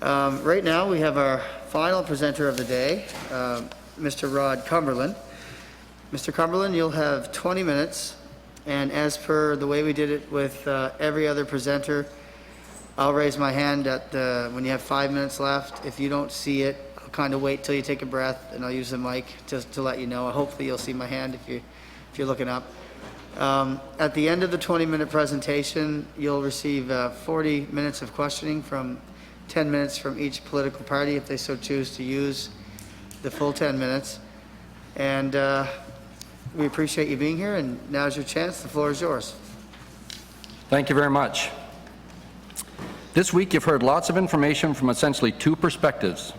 Right now we have our final presenter of the day, Mr. Rod Cumberland. Mr. Cumberland, you'll have 20 minutes, and as per the way we did it with every other presenter, I'll raise my hand at when you have 5 minutes left. If you don't see it, I'll kind of wait till you take a breath, and I'll use the mic just to let you know. Hopefully you'll see my hand if you're looking up. At the end of the 20-minute presentation, you'll receive 40 minutes of questioning from 10 minutes from each political party if they so choose to use the full 10 minutes. And we appreciate you being here, and now's your chance. The floor is yours. Thank you very much. This week you've heard lots of information from essentially two perspectives.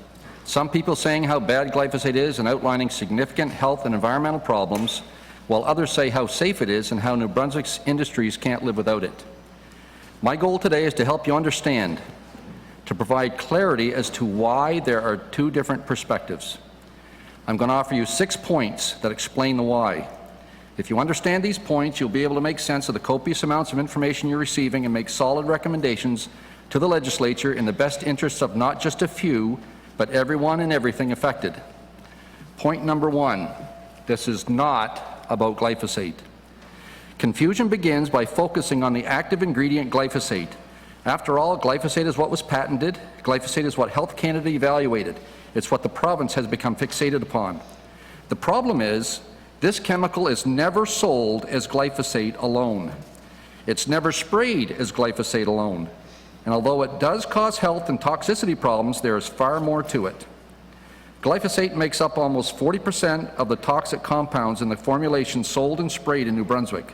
Some people saying how bad glyphosate is and outlining significant health and environmental problems, while others say how safe it is and how New Brunswick's industries can't live without it. My goal today is to help you understand, to provide clarity as to why there are two different perspectives. I'm going to offer you 6 points that explain the why. If you understand these points, you'll be able to make sense of the copious amounts of information you're receiving and make solid recommendations to the legislature in the best interests of not just a few, but everyone and everything affected. Point number 1, this is not about glyphosate. Confusion begins by focusing on the active ingredient glyphosate. After all, glyphosate is what was patented. Glyphosate is what Health Canada evaluated. It's what the province has become fixated upon. The problem is, this chemical is never sold as glyphosate alone. It's never sprayed as glyphosate alone. And although it does cause health and toxicity problems, there is far more to it. Glyphosate makes up almost 40% of the toxic compounds in the formulation sold and sprayed in New Brunswick.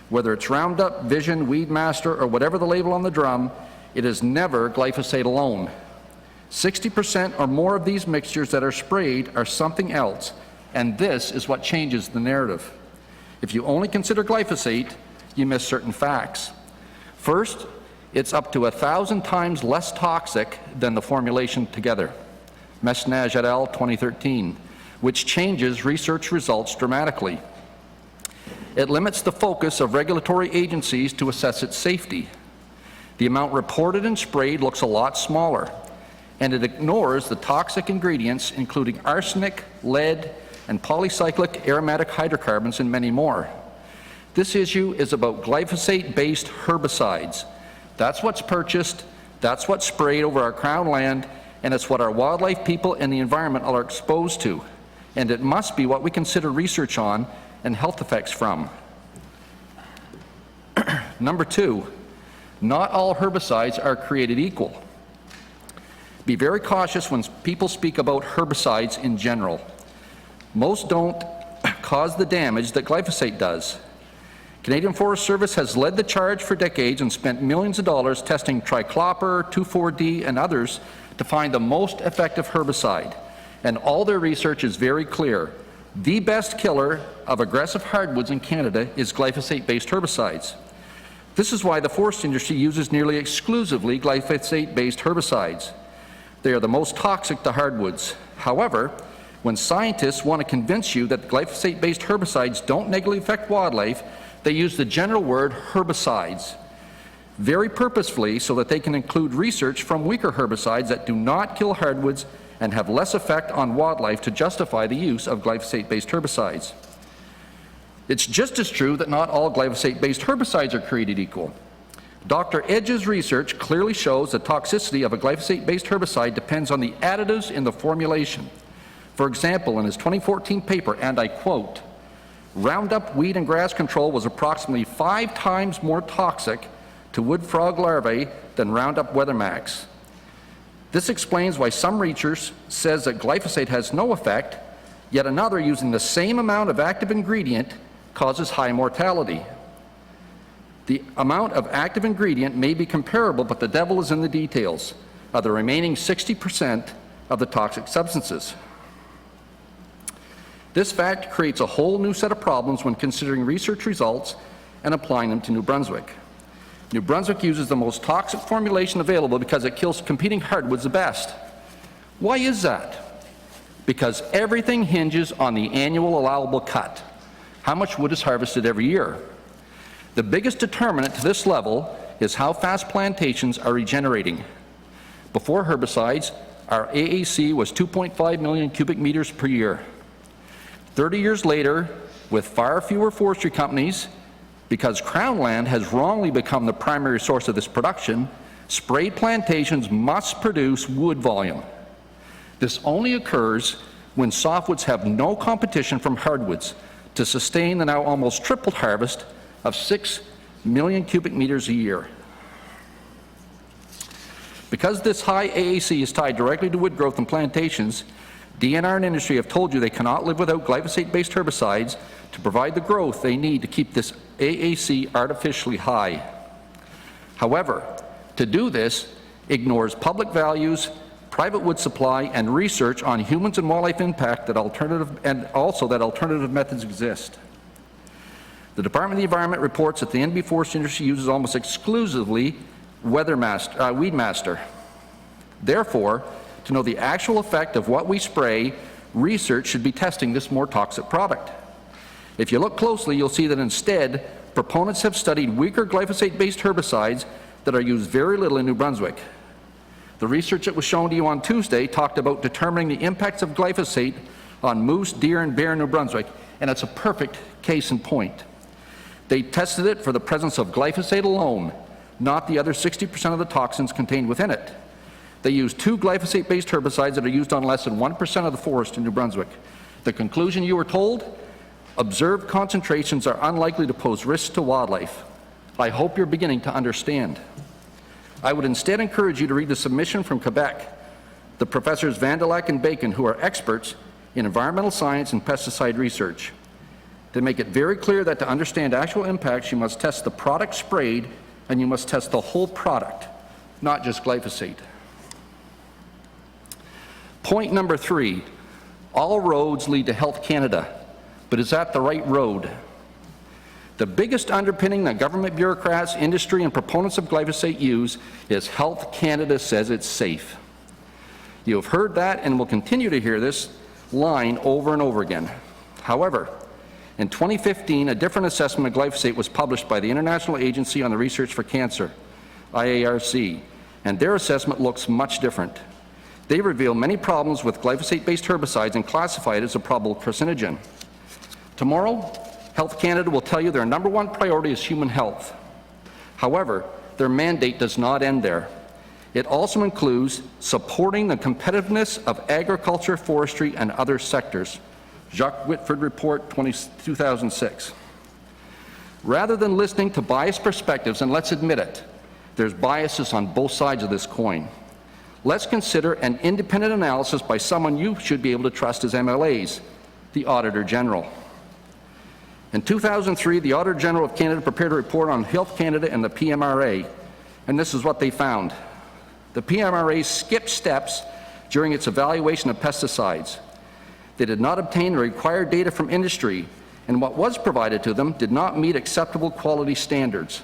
Whether it's Roundup, Vision, Weedmaster, or whatever the label on the drum, it is never glyphosate alone. 60% or more of these mixtures that are sprayed are something else, and this is what changes the narrative. If you only consider glyphosate, you miss certain facts. First, it's up to 1,000 times less toxic than the formulation together. Mesnage et al. 2013, which changes research results dramatically. It limits the focus of regulatory agencies to assess its safety. The amount reported and sprayed looks a lot smaller, and it ignores the toxic ingredients including arsenic, lead, and polycyclic aromatic hydrocarbons and many more. This issue is about glyphosate-based herbicides. That's what's purchased, that's what's sprayed over our crown land, and it's what our wildlife, people, and the environment are exposed to. And it must be what we consider research on and health effects from. Number 2, not all herbicides are created equal. Be very cautious when people speak about herbicides in general. Most don't cause the damage that glyphosate does. Canadian Forest Service has led the charge for decades and spent millions of dollars testing tricloper, 2,4-D, and others to find the most effective herbicide. And all their research is very clear. The best killer of aggressive hardwoods in Canada is glyphosate-based herbicides. This is why the forest industry uses nearly exclusively glyphosate-based herbicides. They are the most toxic to hardwoods. However, when scientists want to convince you that glyphosate-based herbicides don't negatively affect wildlife, they use the general word herbicides, very purposefully so that they can include research from weaker herbicides that do not kill hardwoods and have less effect on wildlife to justify the use of glyphosate-based herbicides. It's just as true that not all glyphosate-based herbicides are created equal. Dr. Edge's research clearly shows the toxicity of a glyphosate-based herbicide depends on the additives in the formulation. For example, in his 2014 paper, and I quote, Roundup weed and grass control was approximately 5 times more toxic to wood frog larvae than Roundup Weathermax. This explains why some research says that glyphosate has no effect, yet another using the same amount of active ingredient causes high mortality. The amount of active ingredient may be comparable, but the devil is in the details of the remaining 60% of the toxic substances. This fact creates a whole new set of problems when considering research results and applying them to New Brunswick. New Brunswick uses the most toxic formulation available because it kills competing hardwoods the best. Why is that? Because everything hinges on the annual allowable cut. How much wood is harvested every year? The biggest determinant to this level is how fast plantations are regenerating. Before herbicides, our AAC was 2.5 million cubic meters per year. 30 years later, with far fewer forestry companies, because Crown land has wrongly become the primary source of this production, sprayed plantations must produce wood volume. This only occurs when softwoods have no competition from hardwoods to sustain the now almost tripled harvest of 6 million cubic meters a year. Because this high AAC is tied directly to wood growth in plantations, DNR and industry have told you they cannot live without glyphosate-based herbicides to provide the growth they need to keep this AAC artificially high. However, to do this ignores public values, private wood supply, and research on humans and wildlife impact that alternative methods exist. The Department of the Environment reports that the NB forestry industry uses almost exclusively Weedmaster. Therefore, to know the actual effect of what we spray, research should be testing this more toxic product. If you look closely, you'll see that instead, proponents have studied weaker glyphosate-based herbicides that are used very little in New Brunswick. The research that was shown to you on Tuesday talked about determining the impacts of glyphosate on moose, deer, and bear in New Brunswick, and it's a perfect case in point. They tested it for the presence of glyphosate alone, not the other 60% of the toxins contained within it. They used 2 glyphosate-based herbicides that are used on less than 1% of the forest in New Brunswick. The conclusion you were told? Observed concentrations are unlikely to pose risks to wildlife. I hope you're beginning to understand. I would instead encourage you to read the submission from Quebec, the Professors Vandelac and Bacon, who are experts in environmental science and pesticide research. They make it very clear that to understand actual impacts, you must test the product sprayed, and you must test the whole product, not just glyphosate. Point number 3, all roads lead to Health Canada, but is that the right road? The biggest underpinning that government bureaucrats, industry, and proponents of glyphosate use is Health Canada says it's safe. You have heard that and will continue to hear this line over and over again. However, in 2015, a different assessment of glyphosate was published by the International Agency on the Research for Cancer, IARC, and their assessment looks much different. They reveal many problems with glyphosate-based herbicides and classify it as a probable carcinogen. Tomorrow, Health Canada will tell you their #1 priority is human health. However, their mandate does not end there. It also includes supporting the competitiveness of agriculture, forestry, and other sectors. Jacques Whitford Report 2006. Rather than listening to biased perspectives, and let's admit it, there's biases on both sides of this coin. Let's consider an independent analysis by someone you should be able to trust as MLAs, the Auditor General. In 2003, the Auditor General of Canada prepared a report on Health Canada and the PMRA, and this is what they found. The PMRA skipped steps during its evaluation of pesticides. They did not obtain the required data from industry, and what was provided to them did not meet acceptable quality standards.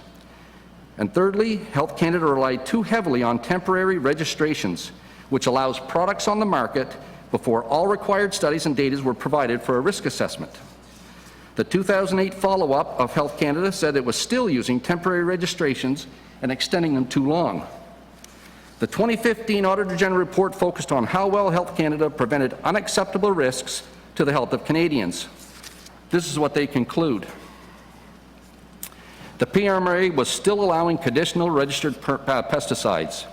And thirdly, Health Canada relied too heavily on temporary registrations, which allows products on the market before all required studies and data were provided for a risk assessment. The 2008 follow-up of Health Canada said it was still using temporary registrations and extending them too long. The 2015 Auditor General report focused on how well Health Canada prevented unacceptable risks to the health of Canadians. This is what they conclude. The PMRA was still allowing conditional registered pesticides.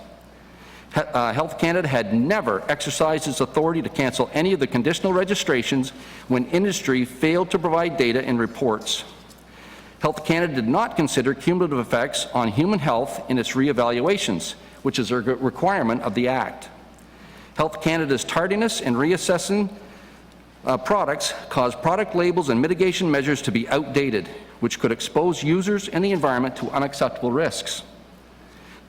Health Canada had never exercised its authority to cancel any of the conditional registrations when industry failed to provide data in reports. Health Canada did not consider cumulative effects on human health in its reevaluations, which is a requirement of the Act. Health Canada's tardiness in reassessing products caused product labels and mitigation measures to be outdated, which could expose users and the environment to unacceptable risks.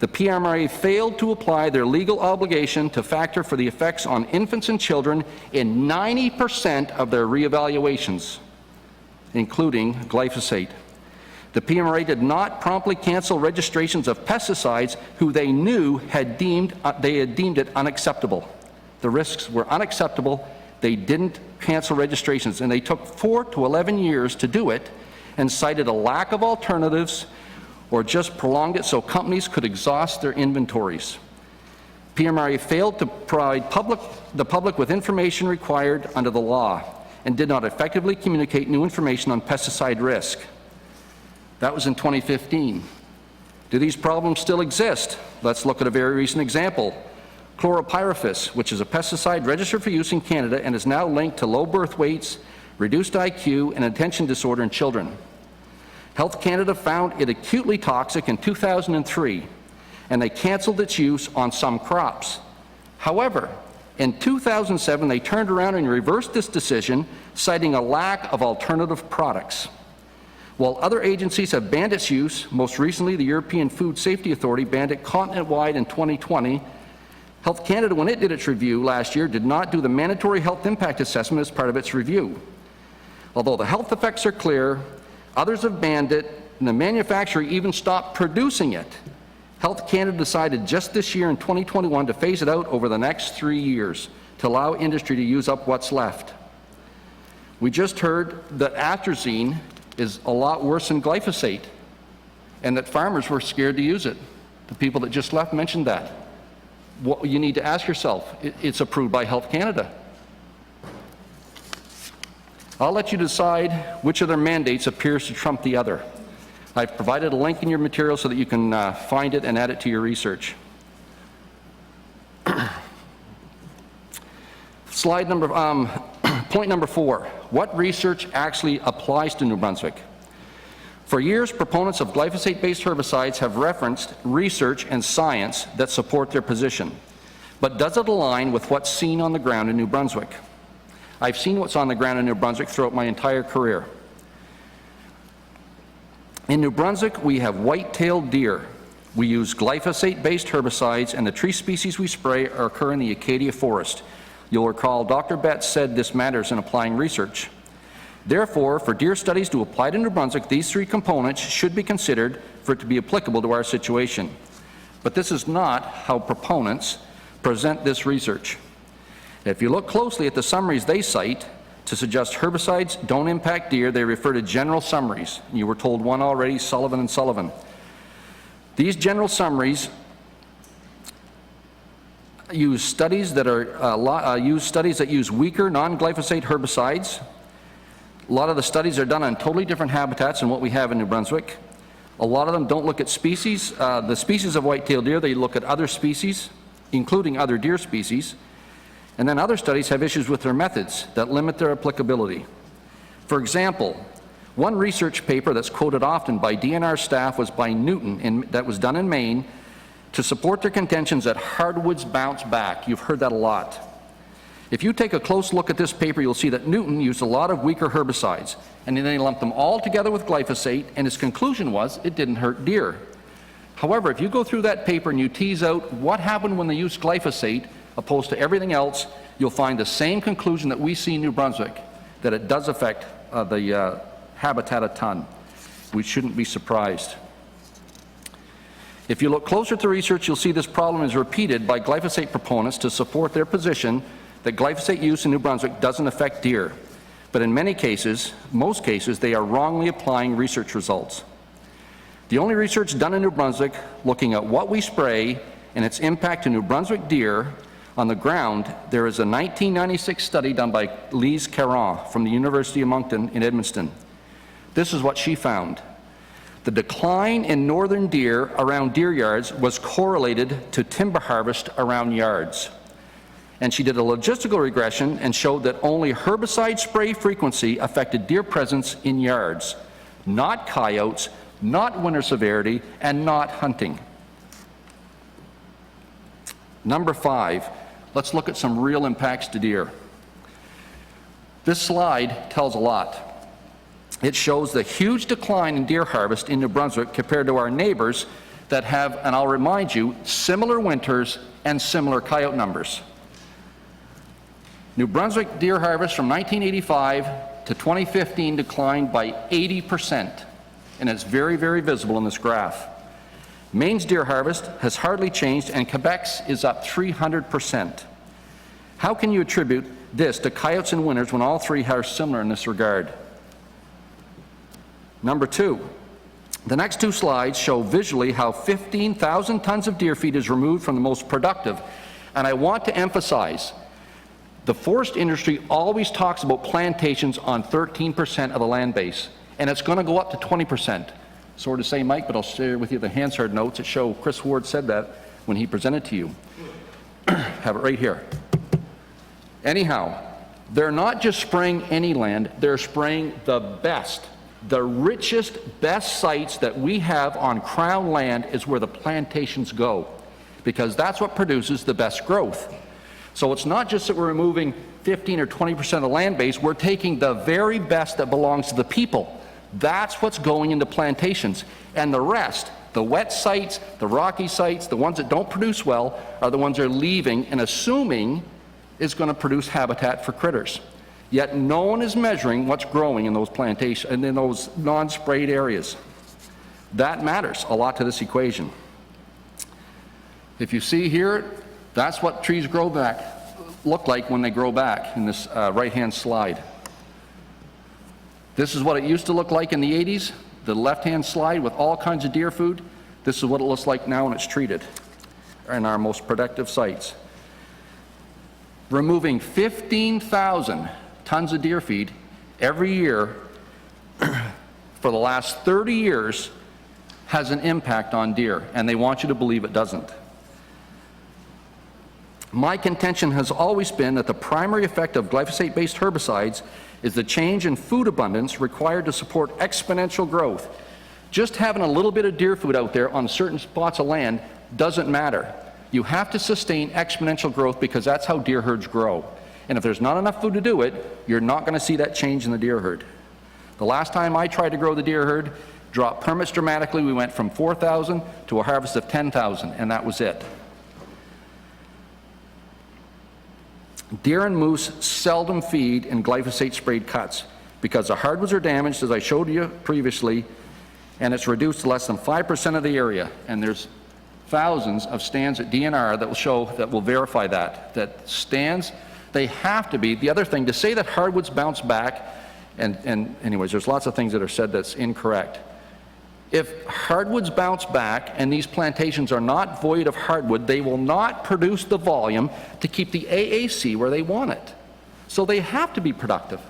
The PMRA failed to apply their legal obligation to factor for the effects on infants and children in 90% of their reevaluations, including glyphosate. The PMRA did not promptly cancel registrations of pesticides who they knew had deemed it unacceptable. The risks were unacceptable. They didn't cancel registrations, and they took 4 to 11 years to do it and cited a lack of alternatives or just prolonged it so companies could exhaust their inventories. PMRA failed to provide the public with information required under the law and did not effectively communicate new information on pesticide risk. That was in 2015. Do these problems still exist? Let's look at a very recent example. Chloropyrifos, which is a pesticide registered for use in Canada and is now linked to low birth weights, reduced IQ, and attention disorder in children. Health Canada found it acutely toxic in 2003, and they canceled its use on some crops. However, in 2007, they turned around and reversed this decision, citing a lack of alternative products. While other agencies have banned its use, most recently the European Food Safety Authority banned it continent-wide in 2020, Health Canada, when it did its review last year, did not do the mandatory health impact assessment as part of its review. Although the health effects are clear, others have banned it, and the manufacturer even stopped producing it. Health Canada decided just this year in 2021 to phase it out over the next 3 years to allow industry to use up what's left. We just heard that atrazine is a lot worse than glyphosate, and that farmers were scared to use it. The people that just left mentioned that. What you need to ask yourself, it's approved by Health Canada. I'll let you decide which of their mandates appears to trump the other. I've provided a link in your material so that you can find it and add it to your research. Point number 4, what research actually applies to New Brunswick? For years, proponents of glyphosate-based herbicides have referenced research and science that support their position. But does it align with what's seen on the ground in New Brunswick? I've seen what's on the ground in New Brunswick throughout my entire career. In New Brunswick, we have white-tailed deer. We use glyphosate-based herbicides, and the tree species we spray occur in the Acadia forest. You'll recall Dr. Betts said this matters in applying research. Therefore, for deer studies to apply to New Brunswick, these 3 components should be considered for it to be applicable to our situation. But this is not how proponents present this research. If you look closely at the summaries they cite to suggest herbicides don't impact deer, they refer to general summaries. You were told one already, Sullivan and Sullivan. These general summaries use studies that use weaker non-glyphosate herbicides. A lot of the studies are done on totally different habitats than what we have in New Brunswick. A lot of them don't look at species. The species of white-tailed deer, they look at other species, including other deer species. And then other studies have issues with their methods that limit their applicability. For example, one research paper that's quoted often by DNR staff was by Newton, that was done in Maine, to support their contentions that hardwoods bounce back. You've heard that a lot. If you take a close look at this paper, you'll see that Newton used a lot of weaker herbicides, and then he lumped them all together with glyphosate, and his conclusion was it didn't hurt deer. However, if you go through that paper and you tease out what happened when they used glyphosate opposed to everything else, you'll find the same conclusion that we see in New Brunswick, that it does affect the habitat a ton. We shouldn't be surprised. If you look closer to research, you'll see this problem is repeated by glyphosate proponents to support their position that glyphosate use in New Brunswick doesn't affect deer. But in many cases, most cases, they are wrongly applying research results. The only research done in New Brunswick looking at what we spray and its impact to New Brunswick deer on the ground, there is a 1996 study done by Lise Caron from the University of Moncton in Edmundston. This is what she found. The decline in northern deer around deer yards was correlated to timber harvest around yards. And she did a logistical regression and showed that only herbicide spray frequency affected deer presence in yards, not coyotes, not winter severity, and not hunting. Number 5, let's look at some real impacts to deer. This slide tells a lot. It shows the huge decline in deer harvest in New Brunswick compared to our neighbors that have, and I'll remind you, similar winters and similar coyote numbers. New Brunswick deer harvest from 1985 to 2015 declined by 80%, and it's very, very visible in this graph. Maine's deer harvest has hardly changed, and Quebec's is up 300%. How can you attribute this to coyotes and winters when all 3 are similar in this regard? Number 2, The next two slides show visually how 15,000 tons of deer feed is removed from the most productive. And I want to emphasize, the forest industry always talks about plantations on 13% of the land base, and it's going to go up to 20%. Sorry to say, Mike, but I'll share with you the Hansard notes that show Chris Ward said that when he presented to you. Have it right here. Anyhow, they're not just spraying any land, they're spraying the best. The richest, best sites that we have on Crown land is where the plantations go, because that's what produces the best growth. So it's not just that we're removing 15 or 20% of the land base, we're taking the very best that belongs to the people. That's what's going into plantations. And the rest, the wet sites, the rocky sites, the ones that don't produce well, are the ones that are leaving and assuming is going to produce habitat for critters. Yet no one is measuring what's growing in those plantations and in those non-sprayed areas. That matters a lot to this equation. If you see here, that's what trees grow back, look like when they grow back in this right-hand slide. This is what it used to look like in the 80s, the left-hand slide with all kinds of deer food. This is what it looks like now when it's treated in our most productive sites. Removing 15,000 tons of deer feed every year for the last 30 years has an impact on deer, and they want you to believe it doesn't. My contention has always been that the primary effect of glyphosate-based herbicides is the change in food abundance required to support exponential growth. Just having a little bit of deer food out there on certain spots of land doesn't matter. You have to sustain exponential growth because that's how deer herds grow. And if there's not enough food to do it, you're not going to see that change in the deer herd. The last time I tried to grow the deer herd, dropped permits dramatically. We went from 4,000 to a harvest of 10,000, and that was it. Deer and moose seldom feed in glyphosate-sprayed cuts because the hardwoods are damaged, as I showed you previously, and it's reduced to less than 5% of the area. And there's thousands of stands at DNR that will show, that will verify that stands, they have to be. The other thing, to say that hardwoods bounce back, and anyways, there's lots of things that are said that's incorrect. If hardwoods bounce back and these plantations are not void of hardwood, they will not produce the volume to keep the AAC where they want it. So they have to be productive.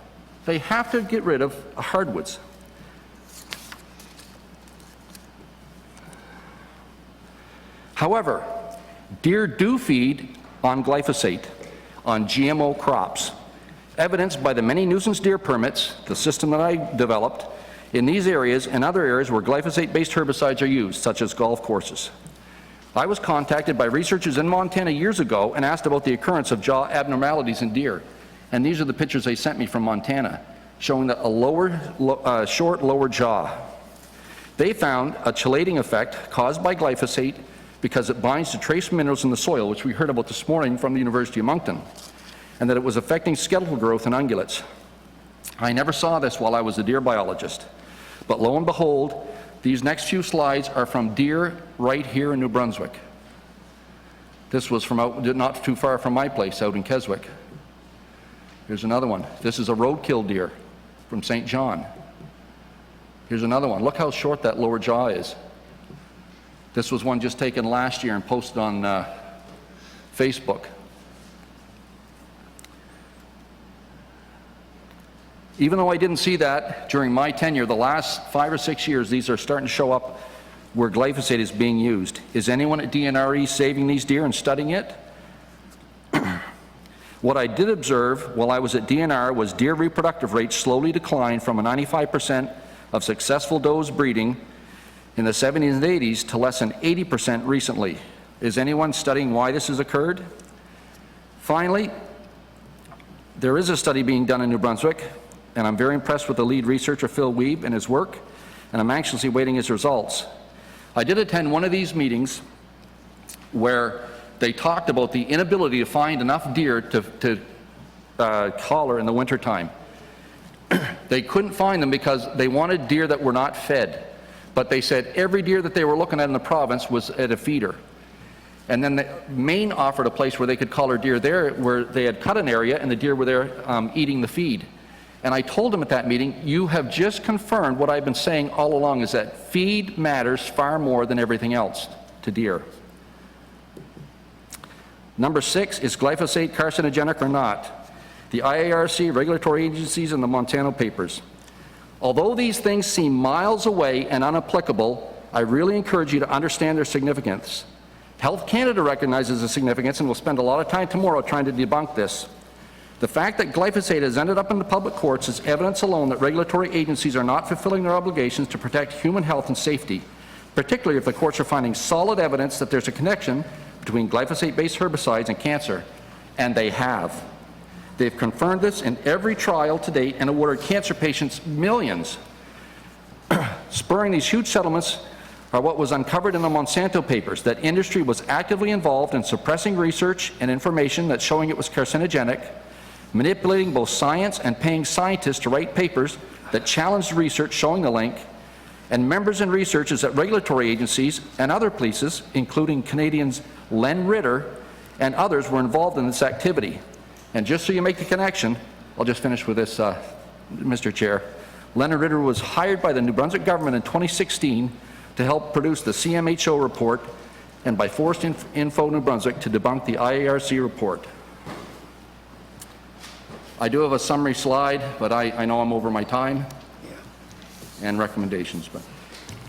They have to get rid of hardwoods. However, deer do feed on glyphosate, on GMO crops, evidenced by the many nuisance deer permits, the system that I developed, in these areas and other areas where glyphosate-based herbicides are used, such as golf courses. I was contacted by researchers in Montana years ago and asked about the occurrence of jaw abnormalities in deer. And these are the pictures they sent me from Montana, showing that a short lower jaw. They found a chelating effect caused by glyphosate because it binds to trace minerals in the soil, which we heard about this morning from the University of Moncton, and that it was affecting skeletal growth in ungulates. I never saw this while I was a deer biologist. But lo and behold, these next few slides are from deer right here in New Brunswick. This was from out, not too far from my place, out in Keswick. Here's another one. This is a roadkill deer from St. John. Here's another one. Look how short that lower jaw is. This was one just taken last year and posted on Facebook. Even though I didn't see that during my tenure, the last 5 or 6 years, these are starting to show up where glyphosate is being used. Is anyone at DNRE saving these deer and studying it? What I did observe while I was at DNR was deer reproductive rates slowly decline from a 95% of successful does breeding in the 70s and 80s to less than 80% recently. Is anyone studying why this has occurred? Finally, there is a study being done in New Brunswick, and I'm very impressed with the lead researcher, Phil Weeb, and his work, and I'm anxiously awaiting his results. I did attend one of these meetings where they talked about the inability to find enough deer to collar in the wintertime. They couldn't find them because they wanted deer that were not fed. But they said every deer that they were looking at in the province was at a feeder. And then Maine offered a place where they could collar deer there, where they had cut an area and the deer were there eating the feed. And I told him at that meeting, you have just confirmed what I've been saying all along, is that feed matters far more than everything else to deer. Number 6, is glyphosate carcinogenic or not? The IARC, regulatory agencies, and the Monsanto papers. Although these things seem miles away and unapplicable, I really encourage you to understand their significance. Health Canada recognizes the significance and will spend a lot of time tomorrow trying to debunk this. The fact that glyphosate has ended up in the public courts is evidence alone that regulatory agencies are not fulfilling their obligations to protect human health and safety, particularly if the courts are finding solid evidence that there's a connection between glyphosate-based herbicides and cancer, and they have. They've confirmed this in every trial to date and awarded cancer patients millions. Spurring these huge settlements are what was uncovered in the Monsanto papers, that industry was actively involved in suppressing research and information that's showing it was carcinogenic, manipulating both science and paying scientists to write papers that challenged research showing the link, and members and researchers at regulatory agencies and other places, including Canadians Len Ritter and others, were involved in this activity. And just so you make the connection, I'll just finish with this, Mr. Chair. Len Ritter was hired by the New Brunswick government in 2016 to help produce the CMHO report, and by Forest Info New Brunswick to debunk the IARC report. I do have a summary slide, but I know I'm over my time, and recommendations. But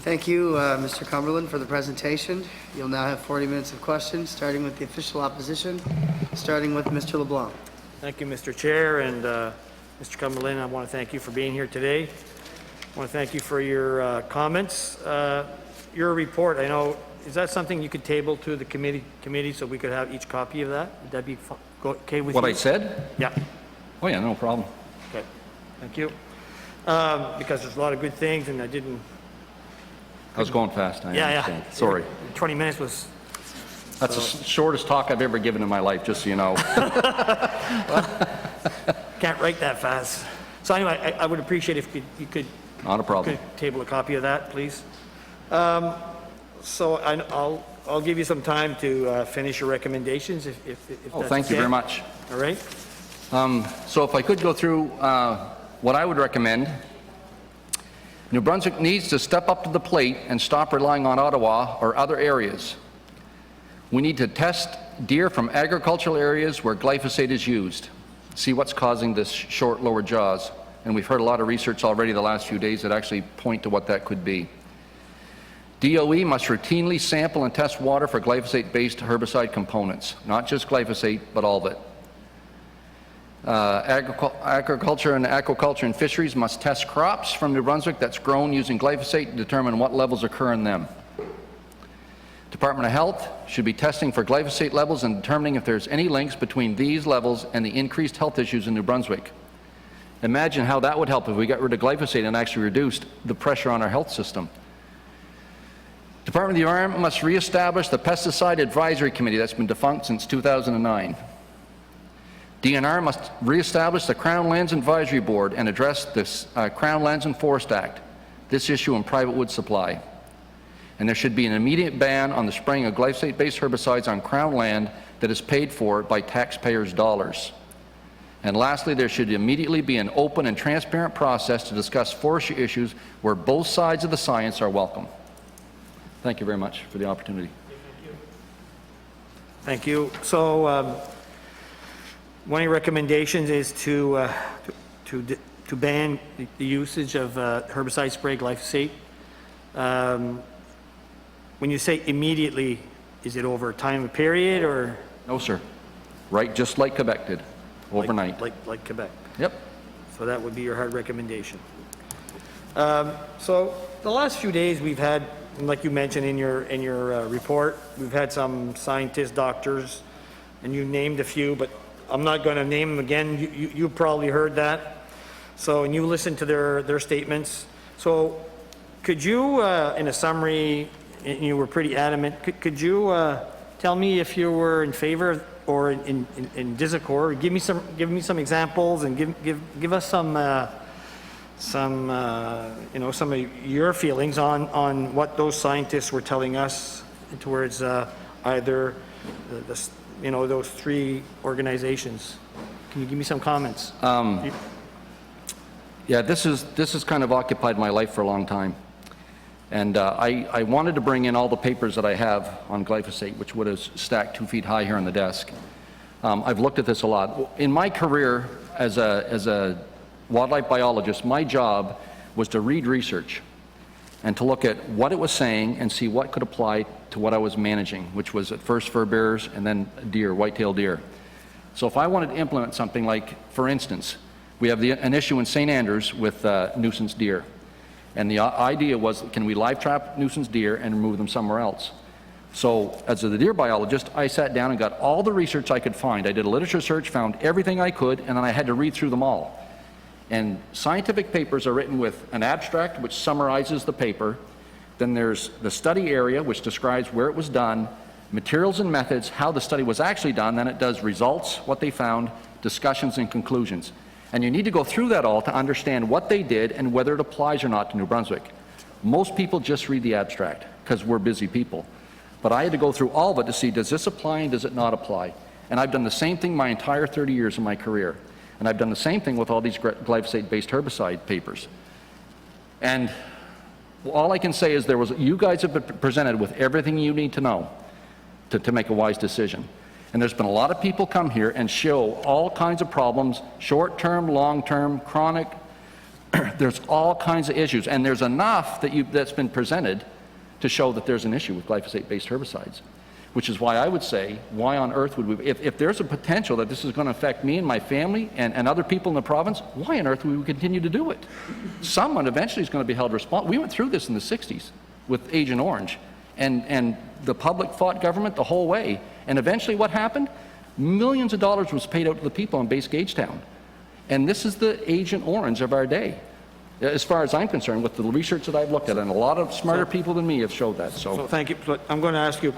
Thank you, Mr. Cumberland, for the presentation. You'll now have 40 minutes of questions, starting with the official opposition, starting with Mr. LeBlanc. Thank you, Mr. Chair, and Mr. Cumberland, I want to thank you for being here today. I want to thank you for your comments. Your report, I know, is that something you could table to the committee so we could have each copy of that? Would that be okay with you? what I said? Yeah. Oh yeah, no problem. Okay. Thank you. Because there's a lot of good things, and I didn't. I was going fast, I Yeah, understand. yeah. Sorry. 20 minutes was. That's the shortest talk I've ever given in my life, just so you know. Can't write that fast. So anyway, I would appreciate if you could Not a problem. table a copy of that, please. So I'll give you some time to finish your recommendations if Oh, that's thank you okay. very much. All right. So if I could go through what I would recommend. New Brunswick needs to step up to the plate and stop relying on Ottawa or other areas. We need to test deer from agricultural areas where glyphosate is used, see what's causing this short lower jaws. And we've heard a lot of research already the last few days that actually point to what that could be. DOE must routinely sample and test water for glyphosate-based herbicide components, not just glyphosate, but all of it. Agriculture and aquaculture and fisheries must test crops from New Brunswick that's grown using glyphosate to determine what levels occur in them. Department of Health should be testing for glyphosate levels and determining if there's any links between these levels and the increased health issues in New Brunswick. Imagine how that would help if we got rid of glyphosate and actually reduced the pressure on our health system. Department of the Environment must reestablish the Pesticide Advisory Committee that's been defunct since 2009. DNR must reestablish the Crown Lands Advisory Board and address this Crown Lands and Forest Act, this issue in private wood supply. And there should be an immediate ban on the spraying of glyphosate-based herbicides on Crown land that is paid for by taxpayers' dollars. And lastly, there should immediately be an open and transparent process to discuss forestry issues where both sides of the science are welcome. Thank you very much for the opportunity. Thank you. So one of your recommendations is to ban the usage of herbicide spray glyphosate. When you say immediately, is it over a time period or? No, sir. Right, just like Quebec did, overnight. Like Quebec. Yep. So that would be your hard recommendation. So the last few days we've had, like you mentioned in your report, we've had some scientists, doctors, and you named a few, but I'm not going to name them again. You probably heard that. So, and you listened to their statements. So could you, in a summary, and you were pretty adamant, could you tell me if you were in favor or in disaccord? Give me some examples and give us some you know, some of your feelings on what those scientists were telling us towards either you know, those three organizations. Can you give me some comments? Yeah, this has kind of occupied my life for a long time. And I wanted to bring in all the papers that I have on glyphosate, which would have stacked 2 feet high here on the desk. I've looked at this a lot. In my career as a wildlife biologist, my job was to read research and to look at what it was saying and see what could apply to what I was managing, which was at first fur bearers and then deer, white-tailed deer. So if I wanted to implement something like, for instance, we have an issue in St. Andrews with nuisance deer. And the idea was, can we live trap nuisance deer and remove them somewhere else? So as a deer biologist, I sat down and got all the research I could find. I did a literature search, found everything I could, and then I had to read through them all. And scientific papers are written with an abstract which summarizes the paper. Then there's the study area, which describes where it was done, materials and methods, how the study was actually done. Then it does results, what they found, discussions and conclusions. And you need to go through that all to understand what they did and whether it applies or not to New Brunswick. Most people just read the abstract because we're busy people. But I had to go through all of it to see, does this apply and does it not apply? And I've done the same thing my entire 30 years of my career. And I've done the same thing with all these glyphosate-based herbicide papers. And all I can say is you guys have been presented with everything you need to know to make a wise decision. And there's been a lot of people come here and show all kinds of problems, short-term, long-term, chronic. There's all kinds of issues. And there's enough that's been presented to show that there's an issue with glyphosate-based herbicides, which is why I would say, why on earth would we, if there's a potential that this is going to affect me and my family and other people in the province, why on earth would we continue to do it? Someone eventually is going to be held responsible. We went through this in the 60s with Agent Orange, and the public fought government the whole way. And eventually what happened? Millions of dollars was paid out to the people in base Gagetown. And this is the Agent Orange of our day, as far as I'm concerned, with the research that I've looked at. And a lot of smarter people than me have showed that. So Thank you. So I'm going to ask you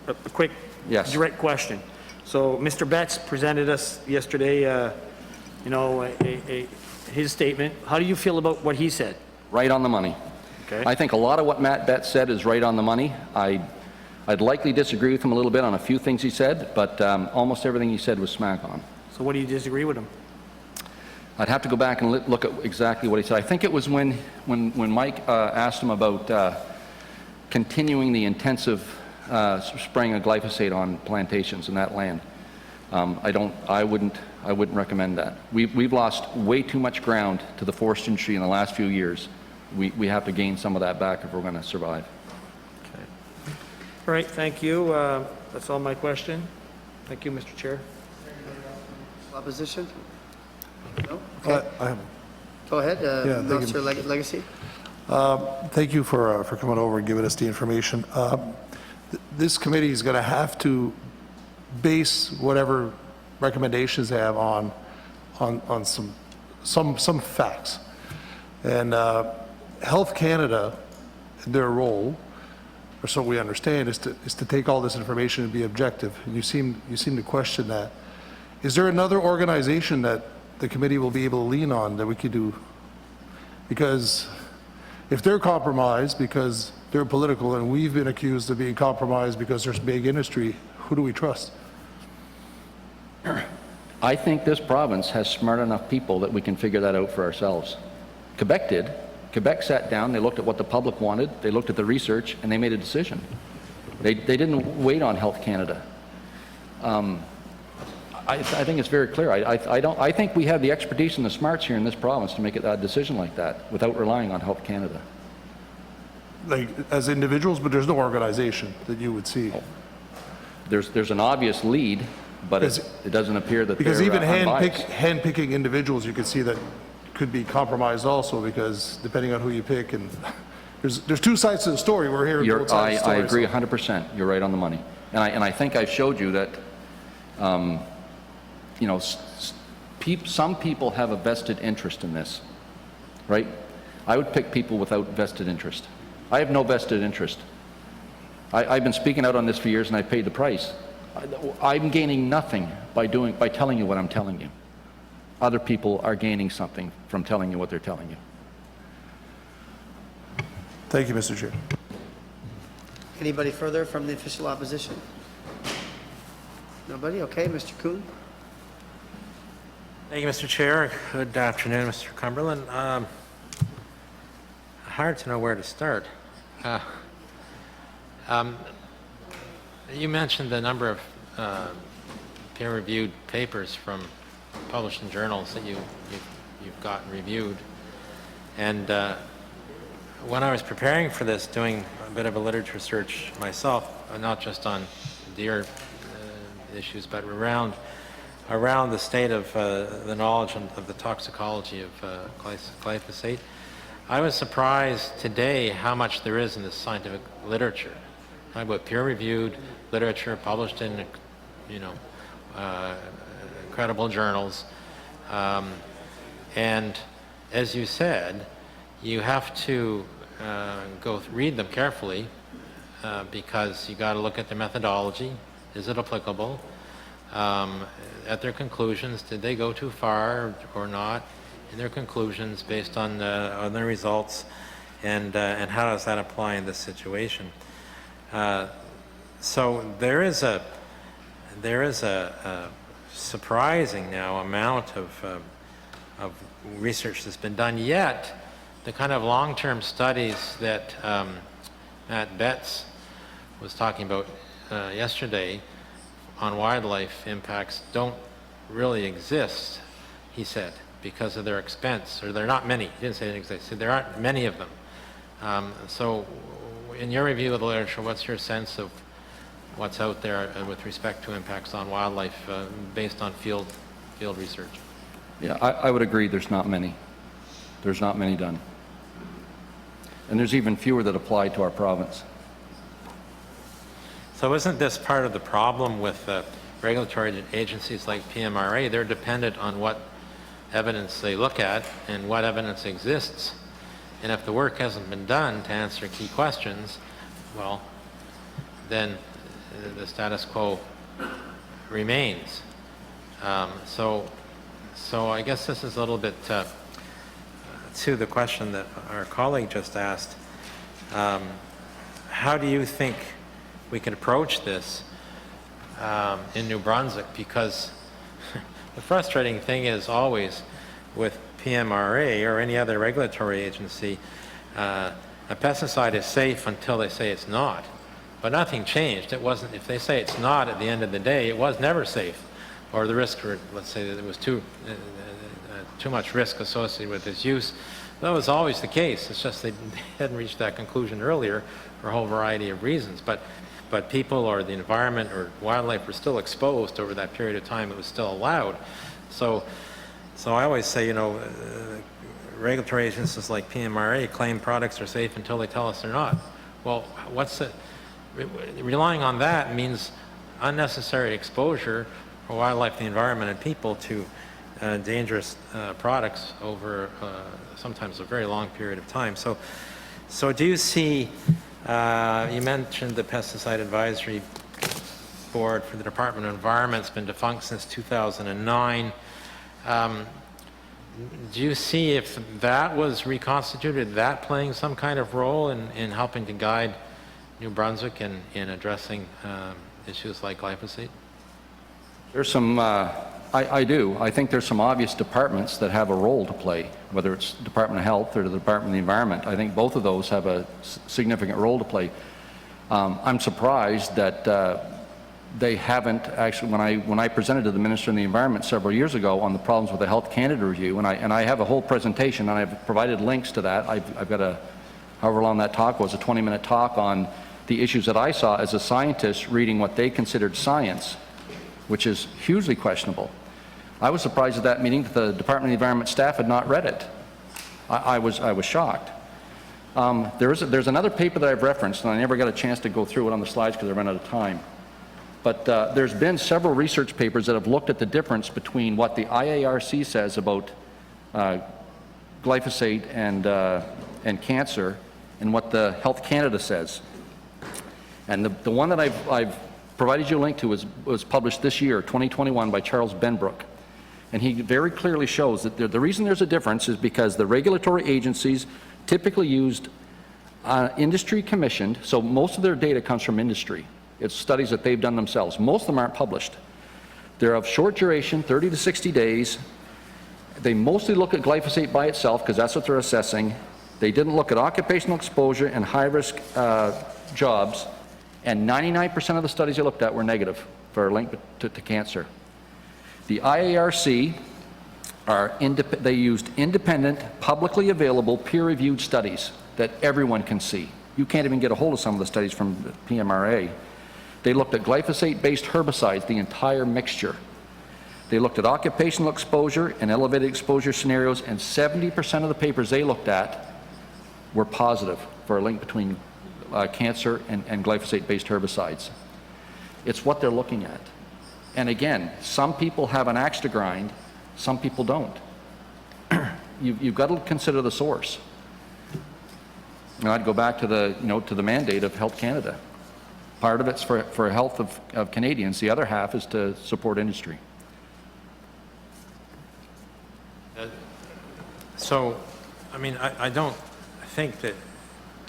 a quick, Yes. direct question. So Mr. Betts presented us yesterday, his statement. How do you feel about what he said? right on the money. Okay. I think a lot of what Matt Betts said is right on the money. I'd likely disagree with him a little bit on a few things he said, but almost everything he said was smack on. So what do you disagree with him? I'd have to go back and look at exactly what he said. I think it was when Mike asked him about continuing the intensive spraying of glyphosate on plantations in that land. I wouldn't recommend that. We've lost way too much ground to the forest industry in the last few years. We have to gain some of that back if we're going to survive. Okay. All right, thank you. That's all my question. Thank you, Mr. Chair. Opposition? No? Okay. I have. Go ahead, thank you. Officer Legacy. Thank you for coming over and giving us the information. This committee is going to have to base whatever recommendations they have on some facts. And Health Canada, their role, or so we understand, is to take all this information and be objective. And you seem to question that. Is there another organization that the committee will be able to lean on that we could do? Because if they're compromised because they're political and we've been accused of being compromised because there's big industry, who do we trust? I think this province has smart enough people that we can figure that out for ourselves. Quebec did. Quebec sat down, they looked at what the public wanted, they looked at the research, and they made a decision. They didn't wait on Health Canada. I think it's very clear. I think we have the expertise and the smarts here in this province to make a decision like that without relying on Health Canada. Like, as individuals, but there's no organization that you would see. There's an obvious lead, but it doesn't appear that Because they're even unbiased. handpicking individuals, you could see that could be compromised also, because depending on who you pick, and there's two sides to the story. We're hearing both sides of the I story. agree 100%. You're right on the money. And I think I've showed you that, some people have a vested interest in this, right? I would pick people without vested interest. I have no vested interest. I've been speaking out on this for years, and I paid the price. I'm gaining nothing by telling you what I'm telling you. Other people are gaining something from telling you what they're telling you. Thank you, Mr. Chair. Anybody further from the official opposition? Nobody? Okay, Mr. Kuhn? Thank you, Mr. Chair. Good afternoon, Mr. Cumberland. Hard to know where to start. You mentioned the number of peer-reviewed papers from published in journals that you've gotten reviewed. And when I was preparing for this, doing a bit of a literature search myself, not just on deer issues, but around the state of the knowledge of the toxicology of glyphosate, I was surprised today how much there is in this scientific literature. Talking about peer-reviewed literature published in, credible journals, and as you said, you have to read them carefully because you got to look at their methodology. Is it applicable? At their conclusions, did they go too far or not in their conclusions based on their results, and how does that apply in this situation? So there is a surprising now amount of research that's been done, yet the kind of long-term studies that Matt Betts was talking about yesterday on wildlife impacts don't really exist, he said, because of their expense, or there are not many. He didn't say they exist. He said there aren't many of them. So in your review of the literature, what's your sense of what's out there with respect to impacts on wildlife based on field research? Yeah, I would agree there's not many. There's not many done. And there's even fewer that apply to our province. So isn't this part of the problem with regulatory agencies like PMRA? They're dependent on what evidence they look at and what evidence exists. And if the work hasn't been done to answer key questions, well, then the status quo remains. So I guess this is a little bit to the question that our colleague just asked. How do you think we can approach this in New Brunswick? Because the frustrating thing is always with PMRA or any other regulatory agency, a pesticide is safe until they say it's not. But nothing changed. It wasn't, if they say it's not at the end of the day, it was never safe. Or the risk, or let's say that there was too much risk associated with its use. That was always the case. It's just they hadn't reached that conclusion earlier for a whole variety of reasons. But people or the environment or wildlife were still exposed over that period of time. It was still allowed. So I always say, regulatory agencies like PMRA claim products are safe until they tell us they're not. Well, relying on that means unnecessary exposure for wildlife, the environment, and people to dangerous products over sometimes a very long period of time. So do you see, you mentioned the Pesticide Advisory Board for the Department of Environment. It's been defunct since 2009. Do you see, if that was reconstituted, that playing some kind of role in helping to guide New Brunswick in addressing issues like glyphosate? There's some, I do. I think there's some obvious departments that have a role to play, whether it's Department of Health or the Department of the Environment. I think both of those have a significant role to play. I'm surprised that they haven't actually, when I presented to the Minister of the Environment several years ago on the problems with the Health Canada review, and I have a whole presentation, and I've provided links to that. I've got however long that talk was, a 20-minute talk on the issues that I saw as a scientist reading what they considered science, which is hugely questionable. I was surprised at that meeting that the Department of the Environment staff had not read it. I was shocked. There's another paper that I've referenced, and I never got a chance to go through it on the slides because I ran out of time. But there's been several research papers that have looked at the difference between what the IARC says about glyphosate and cancer and what the Health Canada says. And the one that I've provided you a link to was published this year, 2021, by Charles Benbrook. And he very clearly shows that the reason there's a difference is because the regulatory agencies typically used industry commissioned, so most of their data comes from industry. It's studies that they've done themselves. Most of them aren't published. They're of short duration, 30 to 60 days. They mostly look at glyphosate by itself because that's what they're assessing. They didn't look at occupational exposure and high-risk jobs, and 99% of the studies they looked at were negative for a link to cancer. The IARC they used independent, publicly available, peer-reviewed studies that everyone can see. You can't even get a hold of some of the studies from the PMRA. They looked at glyphosate-based herbicides, the entire mixture. They looked at occupational exposure and elevated exposure scenarios, and 70% of the papers they looked at were positive for a link between cancer and glyphosate-based herbicides. It's what they're looking at. And again, some people have an axe to grind, some people don't. You've got to consider the source. And I'd go back to the, to the mandate of Health Canada. Part of it's for health of Canadians, the other half is to support industry. So, I mean, I don't think that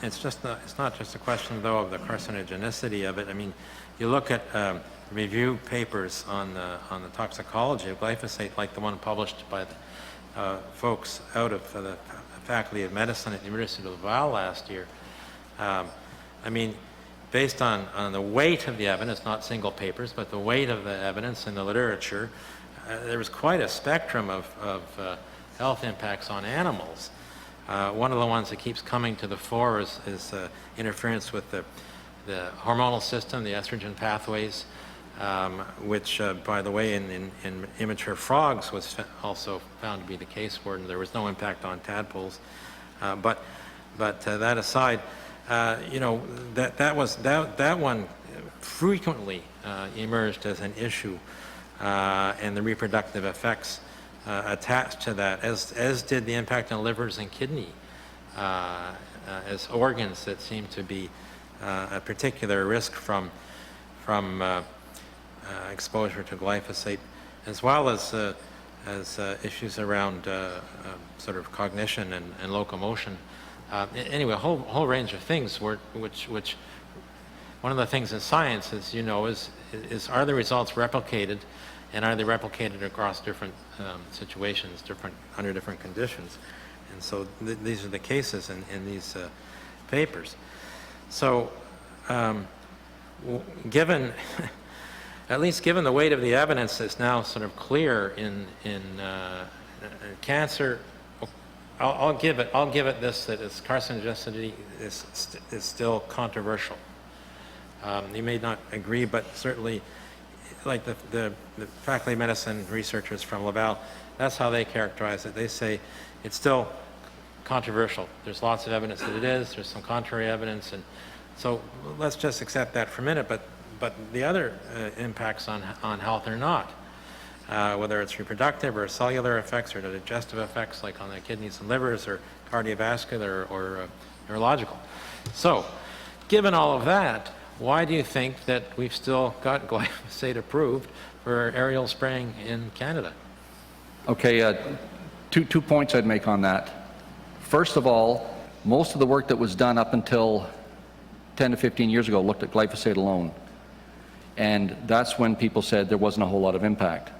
it's not just a question, though, of the carcinogenicity of it. I mean, you look at review papers on the toxicology of glyphosate, like the one published by the folks out of the Faculty of Medicine at the University of Laval last year. I mean, based on the weight of the evidence, not single papers, but the weight of the evidence in the literature, there was quite a spectrum of health impacts on animals. One of the ones that keeps coming to the fore is interference with the hormonal system, the estrogen pathways, which, by the way, in immature frogs was also found to be the case where there was no impact on tadpoles. But that aside, that one frequently emerged as an issue, and the reproductive effects attached to that, as did the impact on livers and kidney as organs that seem to be a particular risk from exposure to glyphosate, as well as issues around sort of cognition and locomotion. Anyway, a whole range of things which one of the things in science, as you know, is are the results replicated, and are they replicated across different situations, under different conditions? And so these are the cases in these papers. So given, at least given the weight of the evidence that's now sort of clear in cancer, I'll give it this, that its carcinogenicity is still controversial. You may not agree, but certainly, like the Faculty of Medicine researchers from Laval, that's how they characterize it. They say it's still controversial. There's lots of evidence that it is. There's some contrary evidence, and so let's just accept that for a minute. But the other impacts on health are not, whether it's reproductive or cellular effects or digestive effects, like on the kidneys and livers, or cardiovascular or neurological. So, given all of that, why do you think that we've still got glyphosate approved for aerial spraying in Canada? Okay, two points I'd make on that. First of all, most of the work that was done up until 10 to 15 years ago looked at glyphosate alone. And that's when people said there wasn't a whole lot of impact.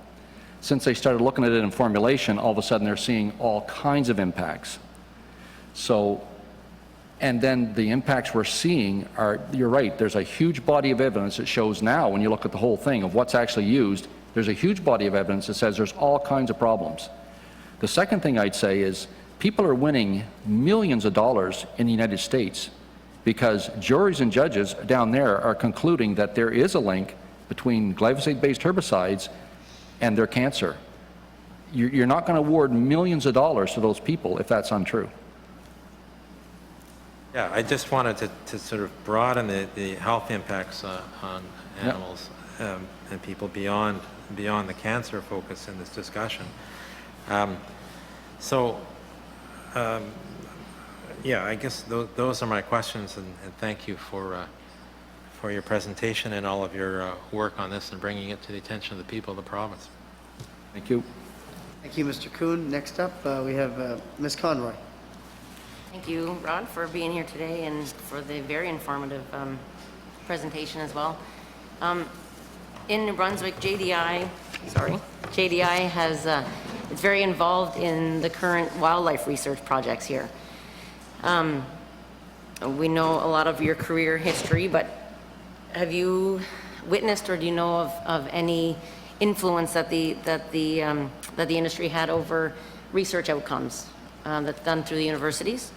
Since they started looking at it in formulation, all of a sudden they're seeing all kinds of impacts. So, and then the impacts we're seeing are, you're right, there's a huge body of evidence that shows now, when you look at the whole thing of what's actually used, there's a huge body of evidence that says there's all kinds of problems. The second thing I'd say is people are winning millions of dollars in the United States because juries and judges down there are concluding that there is a link between glyphosate-based herbicides and their cancer. You're not going to award millions of dollars to those people if that's untrue. Yeah, I just wanted to sort of broaden the health impacts on animals and people beyond the cancer focus in this discussion. Yeah, I guess those are my questions, and thank you for your presentation and all of your work on this and bringing it to the attention of the people of the province. Thank you. Thank you, Mr. Kuhn. Next up, we have Ms. Conroy. Thank you, Rod, for being here today and for the very informative presentation as well. In New Brunswick, JDI has it's very involved in the current wildlife research projects here. We know a lot of your career history, but have you witnessed or do you know of any influence that the industry had over research outcomes that's done through the universities?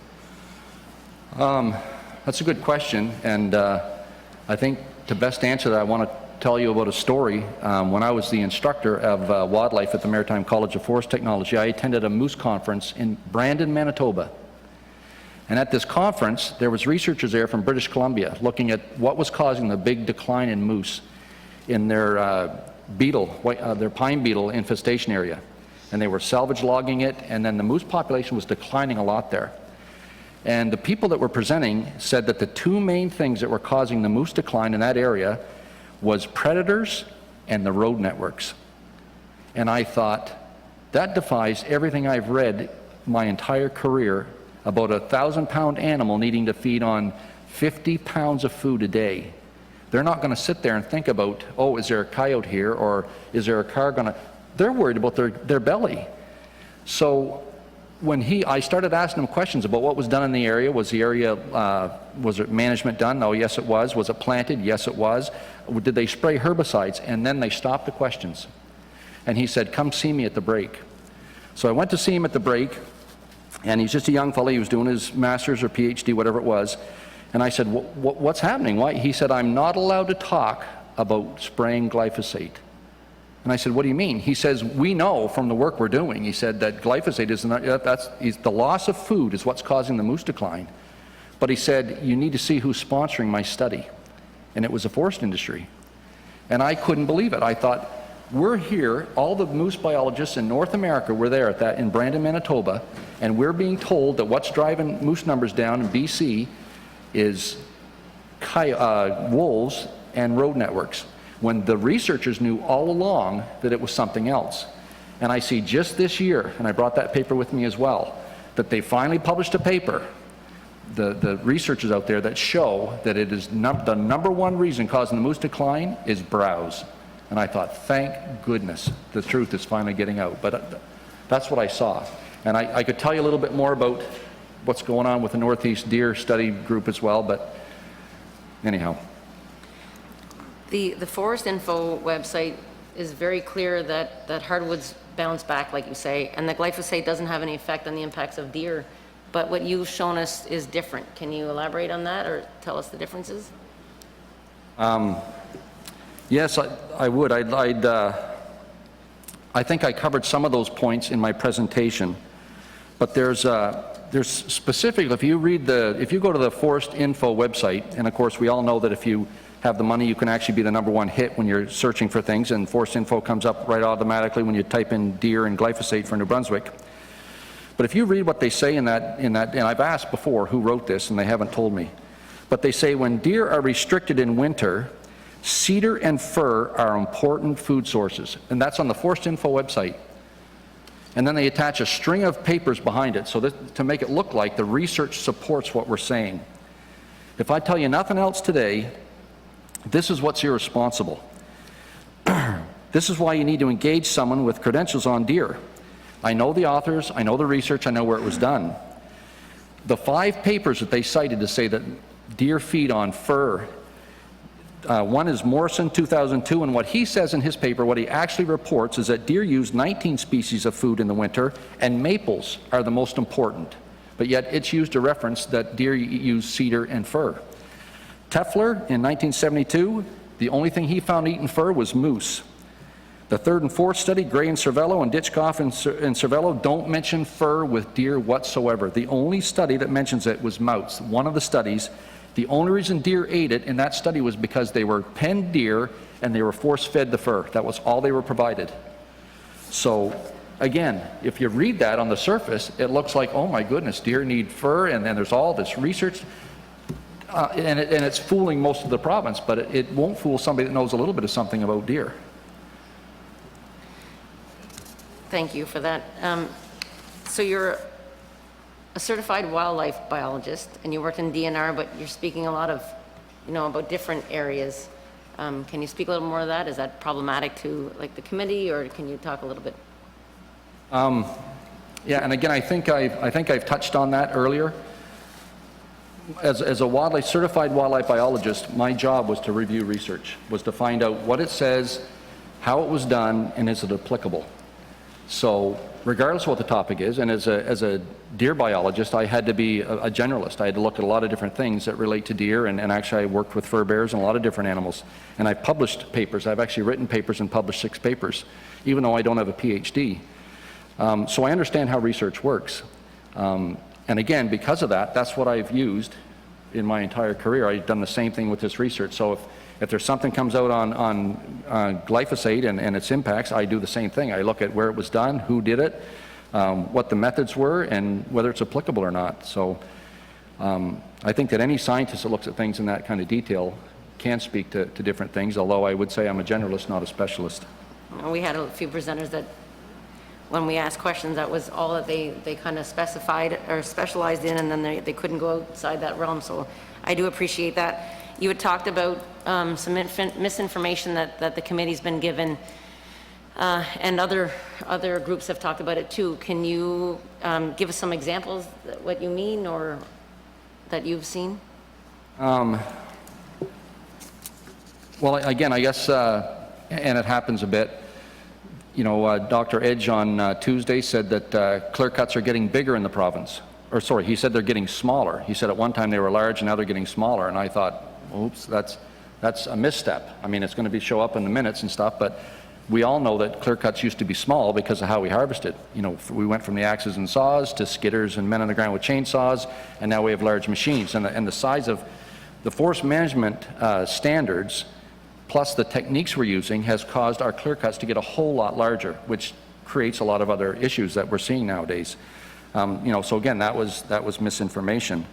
That's a good question, and I think to best answer that, I want to tell you about a story. When I was the instructor of wildlife at the Maritime College of Forest Technology, I attended a moose conference in Brandon, Manitoba. And at this conference, there was researchers there from British Columbia looking at what was causing the big decline in moose in their their pine beetle infestation area. And they were salvage logging it, and then the moose population was declining a lot there. And the people that were presenting said that the two main things that were causing the moose decline in that area was predators and the road networks. And I thought, that defies everything I've read my entire career about a 1,000-pound animal needing to feed on 50 pounds of food a day. They're not going to sit there and think about, oh, is there a coyote here, or is there a car going to... They're worried about their belly. So when I started asking him questions about what was done in the area, was it management done? Oh, yes, it was. Was it planted? Yes, it was. Did they spray herbicides? And then they stopped the questions. And he said, come see me at the break. So I went to see him at the break, and he's just a young fellow. He was doing his master's or PhD, whatever it was. And I said, what's happening? Why? He said, I'm not allowed to talk about spraying glyphosate. And I said, what do you mean? He says, we know from the work we're doing, he said, that glyphosate is not, the loss of food is what's causing the moose decline. But he said, you need to see who's sponsoring my study. And it was the forest industry. And I couldn't believe it. I thought, we're here, all the moose biologists in North America were there in Brandon, Manitoba, and we're being told that what's driving moose numbers down in BC is wolves and road networks, when the researchers knew all along that it was something else. And I see just this year, and I brought that paper with me as well, that they finally published a paper, the researchers out there, that show that it is the number one reason causing the moose decline is browse. And I thought, thank goodness the truth is finally getting out. But that's what I saw. And I could tell you a little bit more about what's going on with the Northeast Deer Study Group as well, but anyhow. The Forest Info website is very clear that hardwoods bounce back, like you say, and the glyphosate doesn't have any effect on the impacts of deer. But what you've shown us is different. Can you elaborate on that or tell us the differences? Yes, I would. I think I covered some of those points in my presentation, but there's specifically, if you go to the Forest Info website, and of course we all know that if you have the money, you can actually be the #1 hit when you're searching for things, and Forest Info comes up right automatically when you type in deer and glyphosate for New Brunswick. But if you read what they say in that, and I've asked before who wrote this, and they haven't told me, but they say when deer are restricted in winter, cedar and fir are important food sources, and that's on the Forest Info website. And then they attach a string of papers behind it so that, to make it look like the research supports what we're saying. If I tell you nothing else today, this is what's irresponsible. This is why you need to engage someone with credentials on deer. I know the authors, I know the research, I know where it was done. The 5 papers that they cited to say that deer feed on fir, one is Morrison, 2002, and what he says in his paper, what he actually reports, is that deer use 19 species of food in the winter, and maples are the most important. But yet it's used to reference that deer use cedar and fir. Tefler, in 1972, the only thing he found eating fir was moose. The 3rd and 4th study, Gray and Cervello, and Ditchkoff and Cervello, don't mention fir with deer whatsoever. The only study that mentions it was mouse, one of the studies. The only reason deer ate it in that study was because they were penned deer and they were force-fed the fur. That was all they were provided. So, again, if you read that on the surface, it looks like, oh my goodness, deer need fur, and then there's all this research. And it's fooling most of the province, but it won't fool somebody that knows a little bit of something about deer. Thank you for that. So you're a certified wildlife biologist, and you worked in DNR, but you're speaking a lot of, about different areas. Can you speak a little more of that? Is that problematic to, like, the committee, or can you talk a little bit? Yeah, and again, I think I've touched on that earlier. As a certified wildlife biologist, my job was to review research, was to find out what it says, how it was done, and is it applicable. So regardless of what the topic is, and as a deer biologist, I had to be a generalist. I had to look at a lot of different things that relate to deer, and actually I worked with fur bears and a lot of different animals. And I published papers. I've actually written papers and published 6 papers, even though I don't have a PhD. So I understand how research works. And again, because of that, that's what I've used in my entire career. I've done the same thing with this research. So if there's something comes out on glyphosate and its impacts, I do the same thing. I look at where it was done, who did it, what the methods were, and whether it's applicable or not. So I think that any scientist that looks at things in that kind of detail can speak to different things, although I would say I'm a generalist, not a specialist. We had a few presenters that, when we asked questions, that was all that they kind of specified or specialized in, and then they couldn't go outside that realm. So I do appreciate that. You had talked about some misinformation that the committee's been given, and other groups have talked about it too. Can you give us some examples, what you mean, or that you've seen? Well, again, I guess, and it happens a bit. You know, Dr. Edge on Tuesday said that clear cuts are getting bigger in the province. Or sorry, he said they're getting smaller. He said at one time they were large and now they're getting smaller. And I thought, oops, that's a misstep. I mean, it's going to show up in the minutes and stuff, but we all know that clear cuts used to be small because of how we harvested. You know, we went from the axes and saws to skidders and men on the ground with chainsaws, and now we have large machines. And the size of the forest management standards plus the techniques we're using has caused our clear cuts to get a whole lot larger, which creates a lot of other issues that we're seeing nowadays. You know, so again, that was misinformation.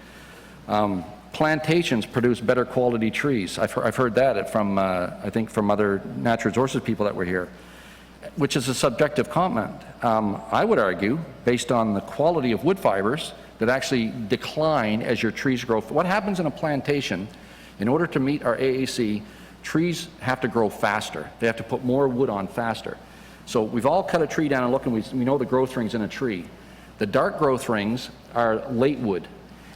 Plantations produce better quality trees. I've heard that from, I think, from other natural resources people that were here, which is a subjective comment. I would argue, based on the quality of wood fibers, that actually decline as your trees grow. What happens in a plantation, in order to meet our AAC, trees have to grow faster. They have to put more wood on faster. So we've all cut a tree down and look, and we know the growth rings in a tree. The dark growth rings are late wood,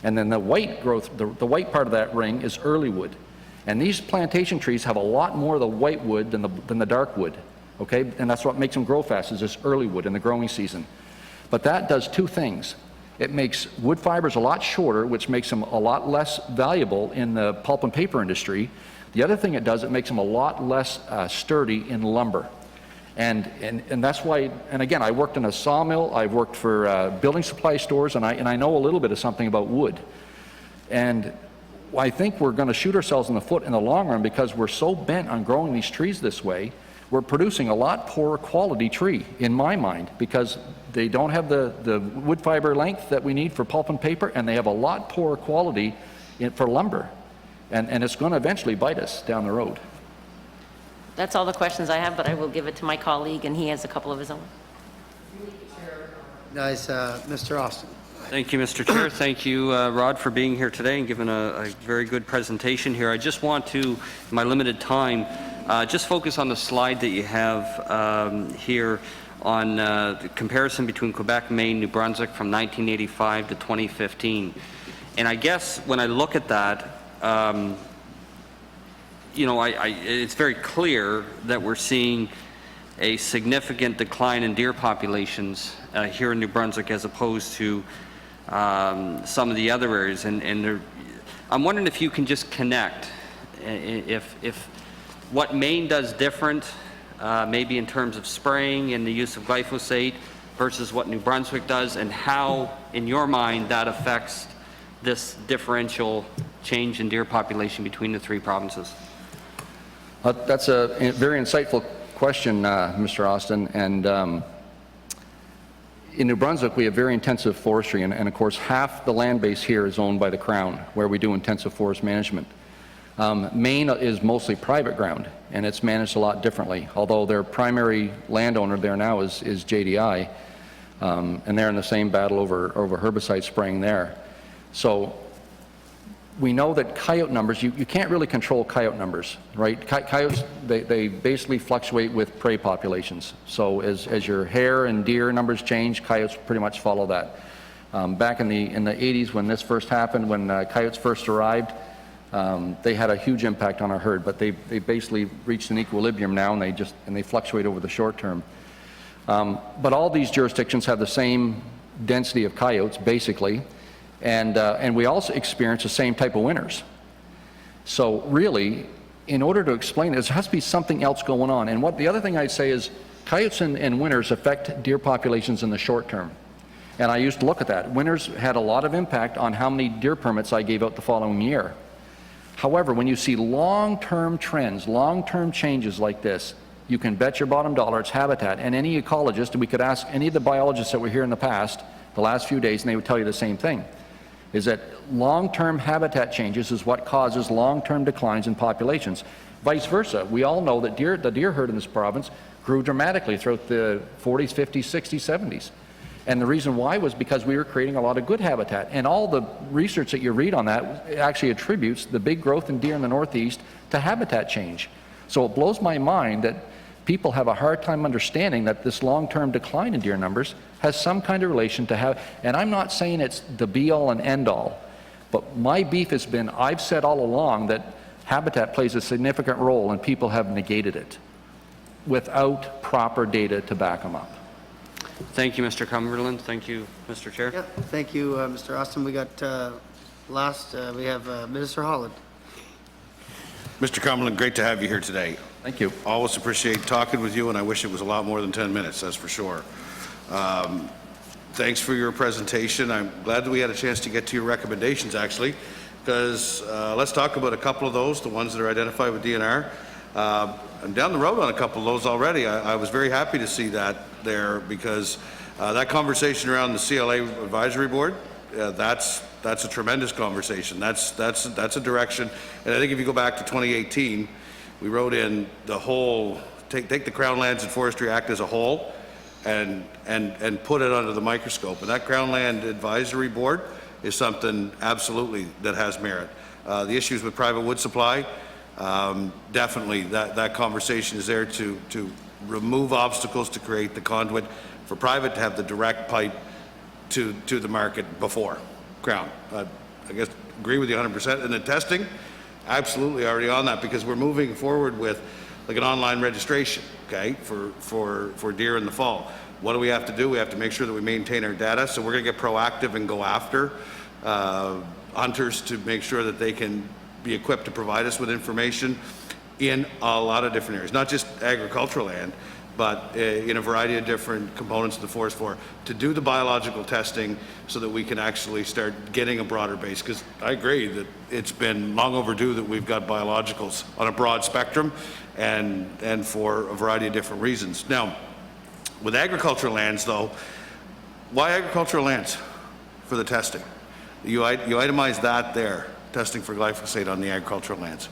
and then the white growth, the white part of that ring is early wood. And these plantation trees have a lot more of the white wood than the dark wood, okay? And that's what makes them grow fast, is this early wood in the growing season. But that does 2 things. It makes wood fibers a lot shorter, which makes them a lot less valuable in the pulp and paper industry. The other thing it does, it makes them a lot less sturdy in lumber. And that's why, and again, I worked in a sawmill, I've worked for building supply stores, and I know a little bit of something about wood. And I think we're going to shoot ourselves in the foot in the long run because we're so bent on growing these trees this way. We're producing a lot poorer quality tree, in my mind, because they don't have the wood fiber length that we need for pulp and paper, and they have a lot poorer quality for lumber. And it's going to eventually bite us down the road. That's all the questions I have, but I will give it to my colleague, and he has a couple of his own. Nice, Mr. Austin. Thank you, Mr. Chair. Thank you, Rod, for being here today and giving a very good presentation here. I just want to, in my limited time, just focus on the slide that you have here on the comparison between Quebec, Maine, New Brunswick from 1985 to 2015. And I guess when I look at that, you know, it's very clear that we're seeing a significant decline in deer populations here in New Brunswick as opposed to some of the other areas. And I'm wondering if you can just connect, if what Maine does different, maybe in terms of spraying and the use of glyphosate versus what New Brunswick does, and how, in your mind, that affects this differential change in deer population between the 3 provinces. That's a very insightful question, Mr. Austin. And in New Brunswick, we have very intensive forestry, and of course, half the land base here is owned by the Crown, where we do intensive forest management. Maine is mostly private ground, and it's managed a lot differently, although their primary landowner there now is JDI, and they're in the same battle over herbicide spraying there. So we know that coyote numbers, you can't really control coyote numbers, right? Coyotes, they basically fluctuate with prey populations. So as your hare and deer numbers change, coyotes pretty much follow that. Back in the 80s when this first happened, when coyotes first arrived, they had a huge impact on our herd, but they basically reached an equilibrium now, and they fluctuate over the short term. But all these jurisdictions have the same density of coyotes, basically, and we also experience the same type of winters. So really, in order to explain it, there has to be something else going on. And the other thing I'd say is coyotes and winters affect deer populations in the short term. And I used to look at that. Winters had a lot of impact on how many deer permits I gave out the following year. However, when you see long-term trends, long-term changes like this, you can bet your bottom dollar it's habitat. And any ecologist, and we could ask any of the biologists that were here in the past, the last few days, and they would tell you the same thing, is that long-term habitat changes is what causes long-term declines in populations. Vice versa, we all know that the deer herd in this province grew dramatically throughout the 40s, 50s, 60s, 70s. And the reason why was because we were creating a lot of good habitat. And all the research that you read on that actually attributes the big growth in deer in the Northeast to habitat change. So it blows my mind that people have a hard time understanding that this long-term decline in deer numbers has some kind of relation to have, and I'm not saying it's the be-all and end-all, but my beef has been, I've said all along that habitat plays a significant role and people have negated it without proper data to back them up. Thank you, Mr. Cumberland. Thank you, Mr. Chair. Yeah, thank you, Mr. Austin. We got we have Minister Holland. Mr. Cumberland, great to have you here today. Thank you. Always appreciate talking with you, and I wish it was a lot more than 10 minutes, that's for sure. Thanks for your presentation. I'm glad that we had a chance to get to your recommendations, actually, because let's talk about a couple of those, the ones that are identified with DNR. I'm down the road on a couple of those already. I was very happy to see that there, because that conversation around the CLA advisory board, that's a tremendous conversation. That's a direction. And I think if you go back to 2018, we wrote in the whole, take the Crown Lands and Forestry Act as a whole and put it under the microscope. And that Crown Land Advisory Board is something absolutely that has merit. The issues with private wood supply, definitely that conversation is there to remove obstacles, to create the conduit for private to have the direct pipe to the market before Crown. I guess agree with you 100%. And the testing, absolutely already on that, because we're moving forward with like an online registration, okay, for deer in the fall. What do we have to do? We have to make sure that we maintain our data. So we're going to get proactive and go after hunters to make sure that they can be equipped to provide us with information in a lot of different areas, not just agricultural land, but in a variety of different components of the forest floor, to do the biological testing so that we can actually start getting a broader base. Because I agree that it's been long overdue that we've got biologicals on a broad spectrum and for a variety of different reasons. Now, with agricultural lands though, why agricultural lands for the testing? You itemize that there, testing for glyphosate on the agricultural lands.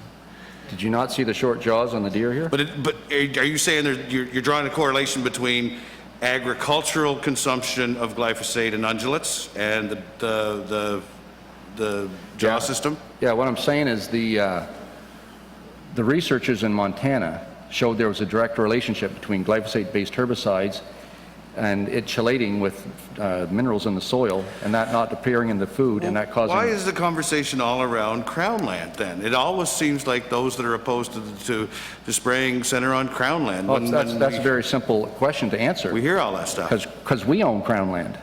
Did you not see the short jaws on the deer here? But are you saying you're drawing a correlation between agricultural consumption of glyphosate and ungulates and the jaw system? Yeah, what I'm saying is the researchers in Montana showed there was a direct relationship between glyphosate-based herbicides and it chelating with minerals in the soil and that not appearing in the food, and that causing... Why is the conversation all around Crown Land then? It always seems like those that are opposed to spraying center on Crown Land. Well, that's a very simple question to answer. We hear all that stuff. Because we own Crown Land,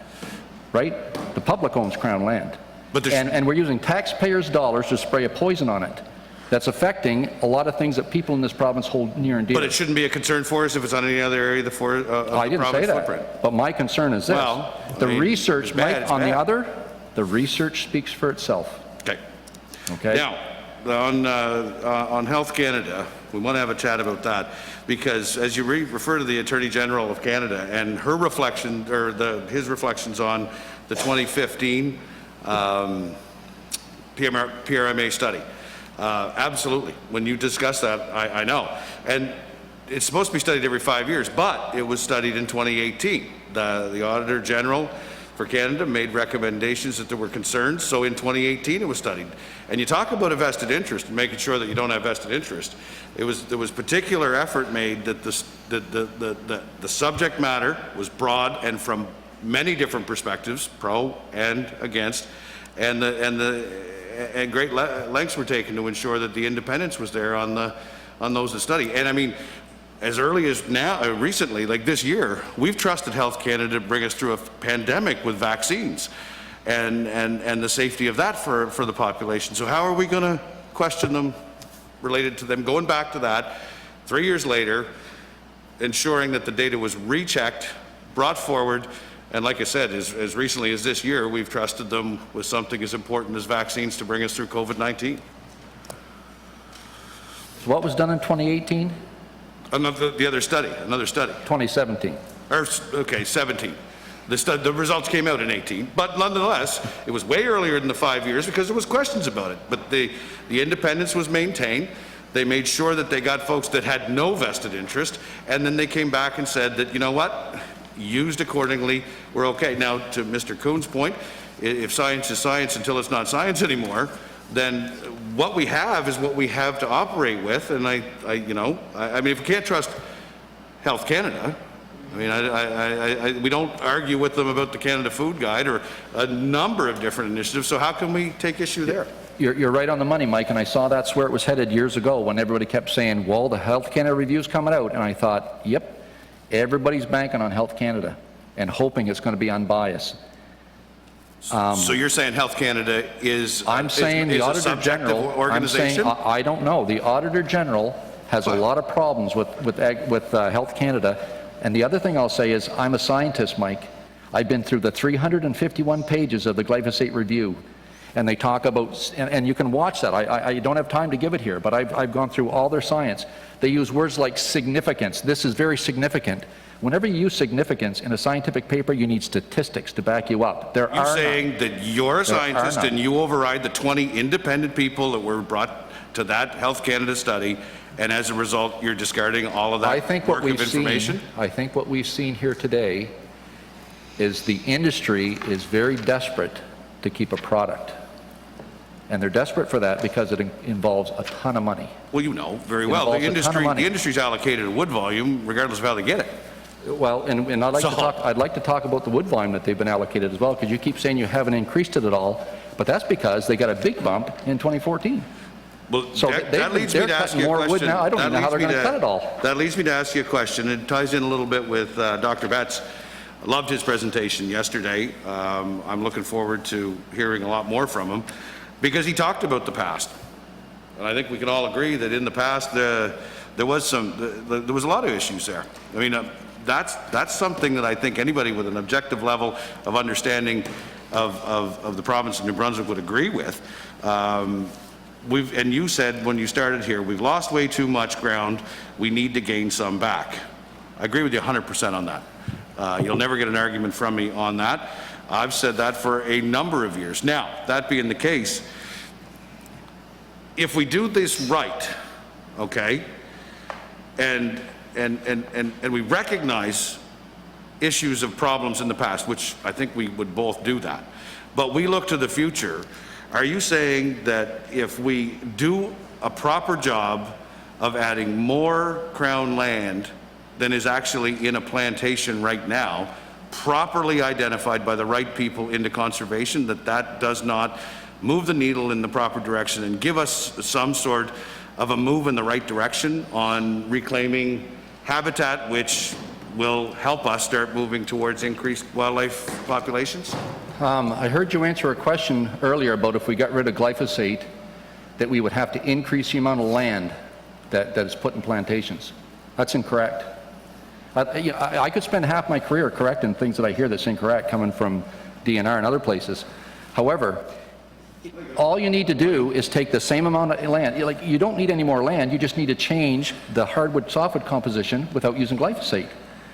right? The public owns Crown Land. But and we're using taxpayers' dollars to spray a poison on it that's affecting a lot of things that people in this province hold near and dear. But it shouldn't be a concern for us if it's on any other area of the forest I didn't say that, footprint. but my concern is this. Well, the I mean, research, it's bad, Mike, it's on the bad. other, the research speaks for itself. Okay. Okay? Now, on Health Canada, we want to have a chat about that, because as you refer to the Attorney General of Canada and her reflection, or his reflections on the 2015 PRMA study, absolutely. When you discuss that, I know. And it's supposed to be studied every 5 years, but it was studied in 2018. The Auditor General for Canada made recommendations that there were concerns, so in 2018 it was studied. And you talk about a vested interest and making sure that you don't have vested interest. There was particular effort made that the subject matter was broad and from many different perspectives, pro and against, and great lengths were taken to ensure that the independence was there on those that study. And I mean, as early as now, recently, like this year, we've trusted Health Canada to bring us through a pandemic with vaccines and the safety of that for the population. So how are we going to question them related to them going back to that 3 years later, ensuring that the data was rechecked, brought forward, and like I said, as recently as this year, we've trusted them with something as important as vaccines to bring us through COVID-19. So what was done in 2018? The other study, another study. 2017. Or, okay, 17. The results came out in 18, but nonetheless, it was way earlier than the 5 years because there was questions about it. But the independence was maintained. They made sure that they got folks that had no vested interest, and then they came back and said that, you know what, used accordingly, we're okay. Now, to Mr. Kuhn's point, if science is science until it's not science anymore, then what we have is what we have to operate with. And I mean, if we can't trust Health Canada, I mean, we don't argue with them about the Canada Food Guide or a number of different initiatives, so how can we take issue there? You're right on the money, Mike, and I saw that's where it was headed years ago when everybody kept saying, well, the Health Canada review's coming out, and I thought, yep, everybody's banking on Health Canada and hoping it's going to be unbiased. So you're saying Health Canada is I'm saying the Auditor General, organization? I don't know. The Auditor General has a lot of problems with Health Canada. And the other thing I'll say is I'm a scientist, Mike. I've been through the 351 pages of the glyphosate review. And they talk about, and you can watch that. I don't have time to give it here, but I've gone through all their science. They use words like significance. This is very significant. Whenever you use significance in a scientific paper, you need statistics to back you up. You're saying that you're a scientist and you override the 20 independent people that were brought to that Health Canada study, and as a result, you're discarding all of that work of information? I think what we've seen here today is the industry is very desperate to keep a product. And they're desperate for that because it involves a ton of money. Well, you know very well. The industry's allocated a wood volume regardless of how they get it. Well, and I'd like to talk about the wood volume that they've been allocated as well, because you keep saying you haven't increased it at all, but that's because they got a big bump in 2014. Well, so that leads me to ask you a question. Wood now. I don't even know how they're going to cut it all. That leads me to ask you a question. It ties in a little bit with Dr. Betts. I loved his presentation yesterday. I'm looking forward to hearing a lot more from him because he talked about the past. And I think we can all agree that in the past there was a lot of issues there. I mean, that's something that I think anybody with an objective level of understanding of the province of New Brunswick would agree with. And you said when you started here, we've lost way too much ground, we need to gain some back. I agree with you 100% on that. You'll never get an argument from me on that. I've said that for a number of years. Now, that being the case, if we do this right, okay, and we recognize issues of problems in the past, which I think we would both do that, but we look to the future, are you saying that if we do a proper job of adding more Crown land than is actually in a plantation right now, properly identified by the right people into conservation, that does not move the needle in the proper direction and give us some sort of a move in the right direction on reclaiming habitat, which will help us start moving towards increased wildlife populations? I heard you answer a question earlier about if we got rid of glyphosate, that we would have to increase the amount of land that is put in plantations. That's incorrect. I could spend half my career correcting things that I hear that's incorrect coming from DNR and other places. However, all you need to do is take the same amount of land. You don't need any more land, you just need to change the hardwood softwood composition without using glyphosate.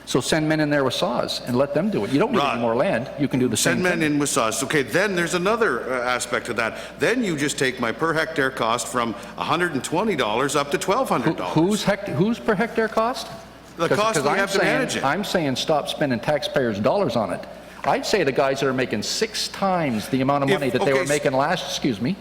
So send men in there with saws and let them do it. You don't need any more land, you can do the same thing. Send men in with saws. Okay, then there's another aspect of that. Then you just take my per hectare cost from $120 up to $1,200. Who's per hectare cost? The cost we have to manage it. I'm saying stop spending taxpayers' dollars on it. I'd say the guys that are making 6 times the amount of If- money that they okay, were making last, excuse me,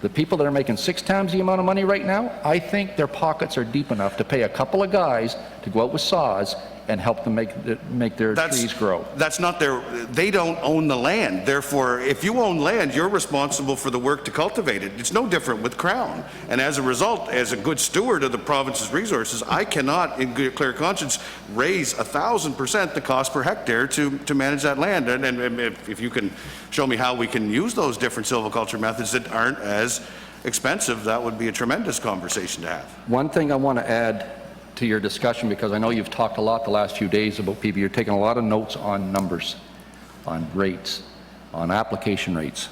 the people that are making 6 times the amount of money right now, I think their pockets are deep enough to pay a couple of guys to go out with saws and help them make their trees grow. That's not they don't own the land. Therefore, if you own land, you're responsible for the work to cultivate it. It's no different with Crown. And as a result, as a good steward of the province's resources, I cannot, in good, clear conscience, raise 1,000% the cost per hectare to manage that land. And if you can show me how we can use those different silviculture methods that aren't as expensive, that would be a tremendous conversation to have. One thing I want to add to your discussion, because I know you've talked a lot the last few days about people, you're taking a lot of notes on numbers, on rates, on application rates.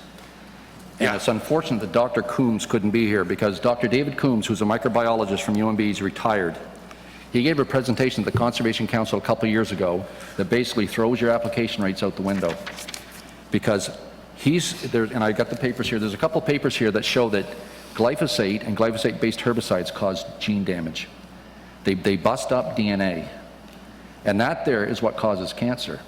And Yeah. it's unfortunate that Dr. Coombs couldn't be here, because Dr. David Coombs, who's a microbiologist from UNB, is retired. He gave a presentation at the Conservation Council a couple of years ago that basically throws your application rates out the window. Because and I got the papers here, there's a couple of papers here that show that glyphosate and glyphosate-based herbicides cause gene damage. They bust up DNA, and that there is what causes cancer.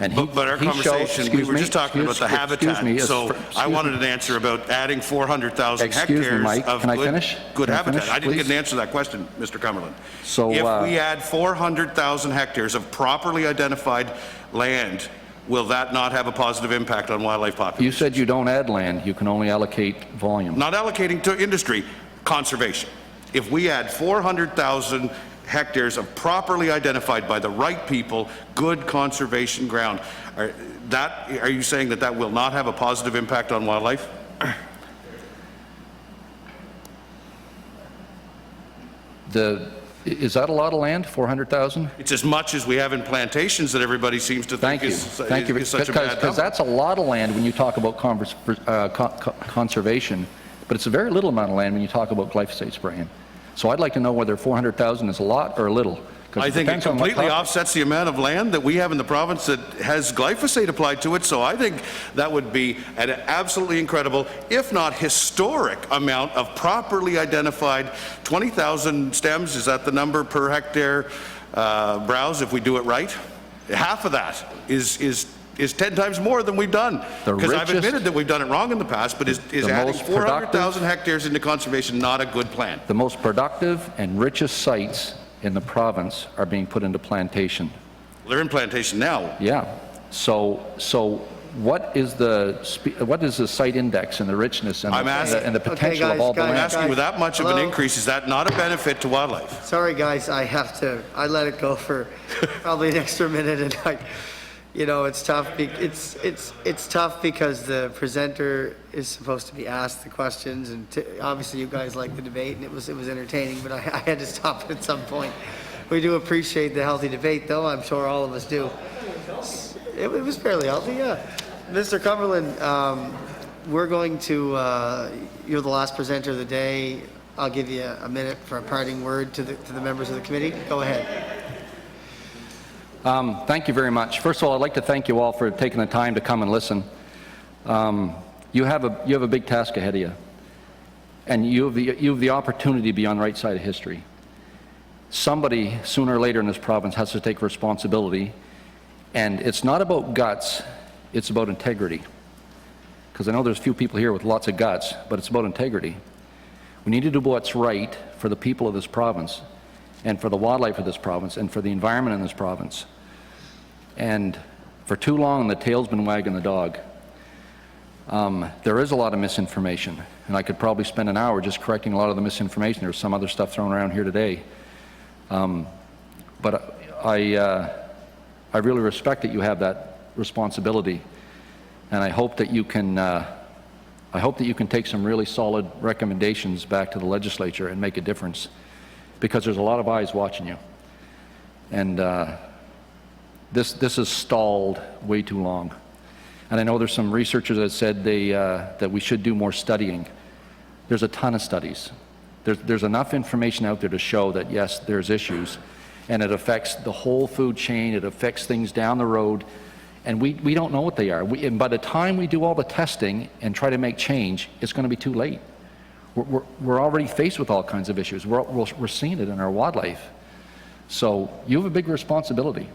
And But our conversation, we were just talking about the habitat, so I wanted an answer about adding 400,000 Excuse me, hectares Mike, of can I finish? good Can I habitat. finish, I didn't get please? an answer to that question, Mr. Cumberland. So, if we add 400,000 hectares of properly identified land, will that not have a positive impact on wildlife populations? You said you don't add land, you can only allocate volume. Not allocating to industry, conservation. If we add 400,000 hectares of properly identified by the right people, good conservation ground, are you saying that that will not have a positive impact on wildlife? Is that a lot of land, 400,000? It's as much as we have in plantations that everybody seems to think is such a bad Because number. that's a lot of land when you talk about conservation, but it's a very little amount of land when you talk about glyphosate spraying. So I'd like to know whether 400,000 is a lot or a little. 'cause I think it depends on what completely offsets the amount of land that we have in the province that has glyphosate applied to it, so I think that would be an absolutely incredible, if not historic, amount of properly identified 20,000 stems, is that the number per hectare browse if we do it right? Half of that is 10 times more than we've done. Because I've admitted that we've done it wrong in the past, but is adding 400,000 hectares into conservation not a good plan? The most productive and richest sites in the province are being put into plantation. They're in plantation now. Yeah. So what is the site index and the richness and, I'm asking- and the potential Okay, of all the guys, I'm land? asking, with that much of an Hello? increase, is that not a benefit to wildlife? Sorry, guys, I let it go for probably an extra minute, and it's tough. It's tough because the presenter is supposed to be asked the questions, and obviously you guys like the debate, and it was entertaining, but I had to stop at some point. We do appreciate the healthy debate, though. I'm sure all of us do. It was fairly healthy, yeah. Mr. Cumberland, we're going to. You're the last presenter of the day. I'll give you a minute for a parting word to the members of the committee. Go ahead. Thank you very much. First of all, I'd like to thank you all for taking the time to come and listen. You have a big task ahead of you, and you have the opportunity to be on the right side of history. Somebody, sooner or later in this province, has to take responsibility, and it's not about guts, it's about integrity. Because I know there's few people here with lots of guts, but it's about integrity. We need to do what's right for the people of this province, and for the wildlife of this province, and for the environment in this province. And for too long, the tail's been wagging the dog. There is a lot of misinformation, and I could probably spend an hour just correcting a lot of the misinformation. There's some other stuff thrown around here today. But I really respect that you have that responsibility, and I hope that you can take some really solid recommendations back to the legislature and make a difference, because there's a lot of eyes watching you. And this has stalled way too long. And I know there's some researchers that said that we should do more studying. There's a ton of studies. There's enough information out there to show that, yes, there's issues, and it affects the whole food chain, it affects things down the road, and we don't know what they are. And by the time we do all the testing and try to make change, it's going to be too late. We're already faced with all kinds of issues. We're seeing it in our wildlife. So you have a big responsibility.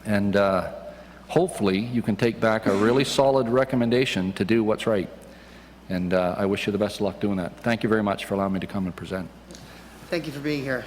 And hopefully you can take back a really solid recommendation to do what's right. And I wish you the best of luck doing that. Thank you very much for allowing me to come and present. Thank you for being here.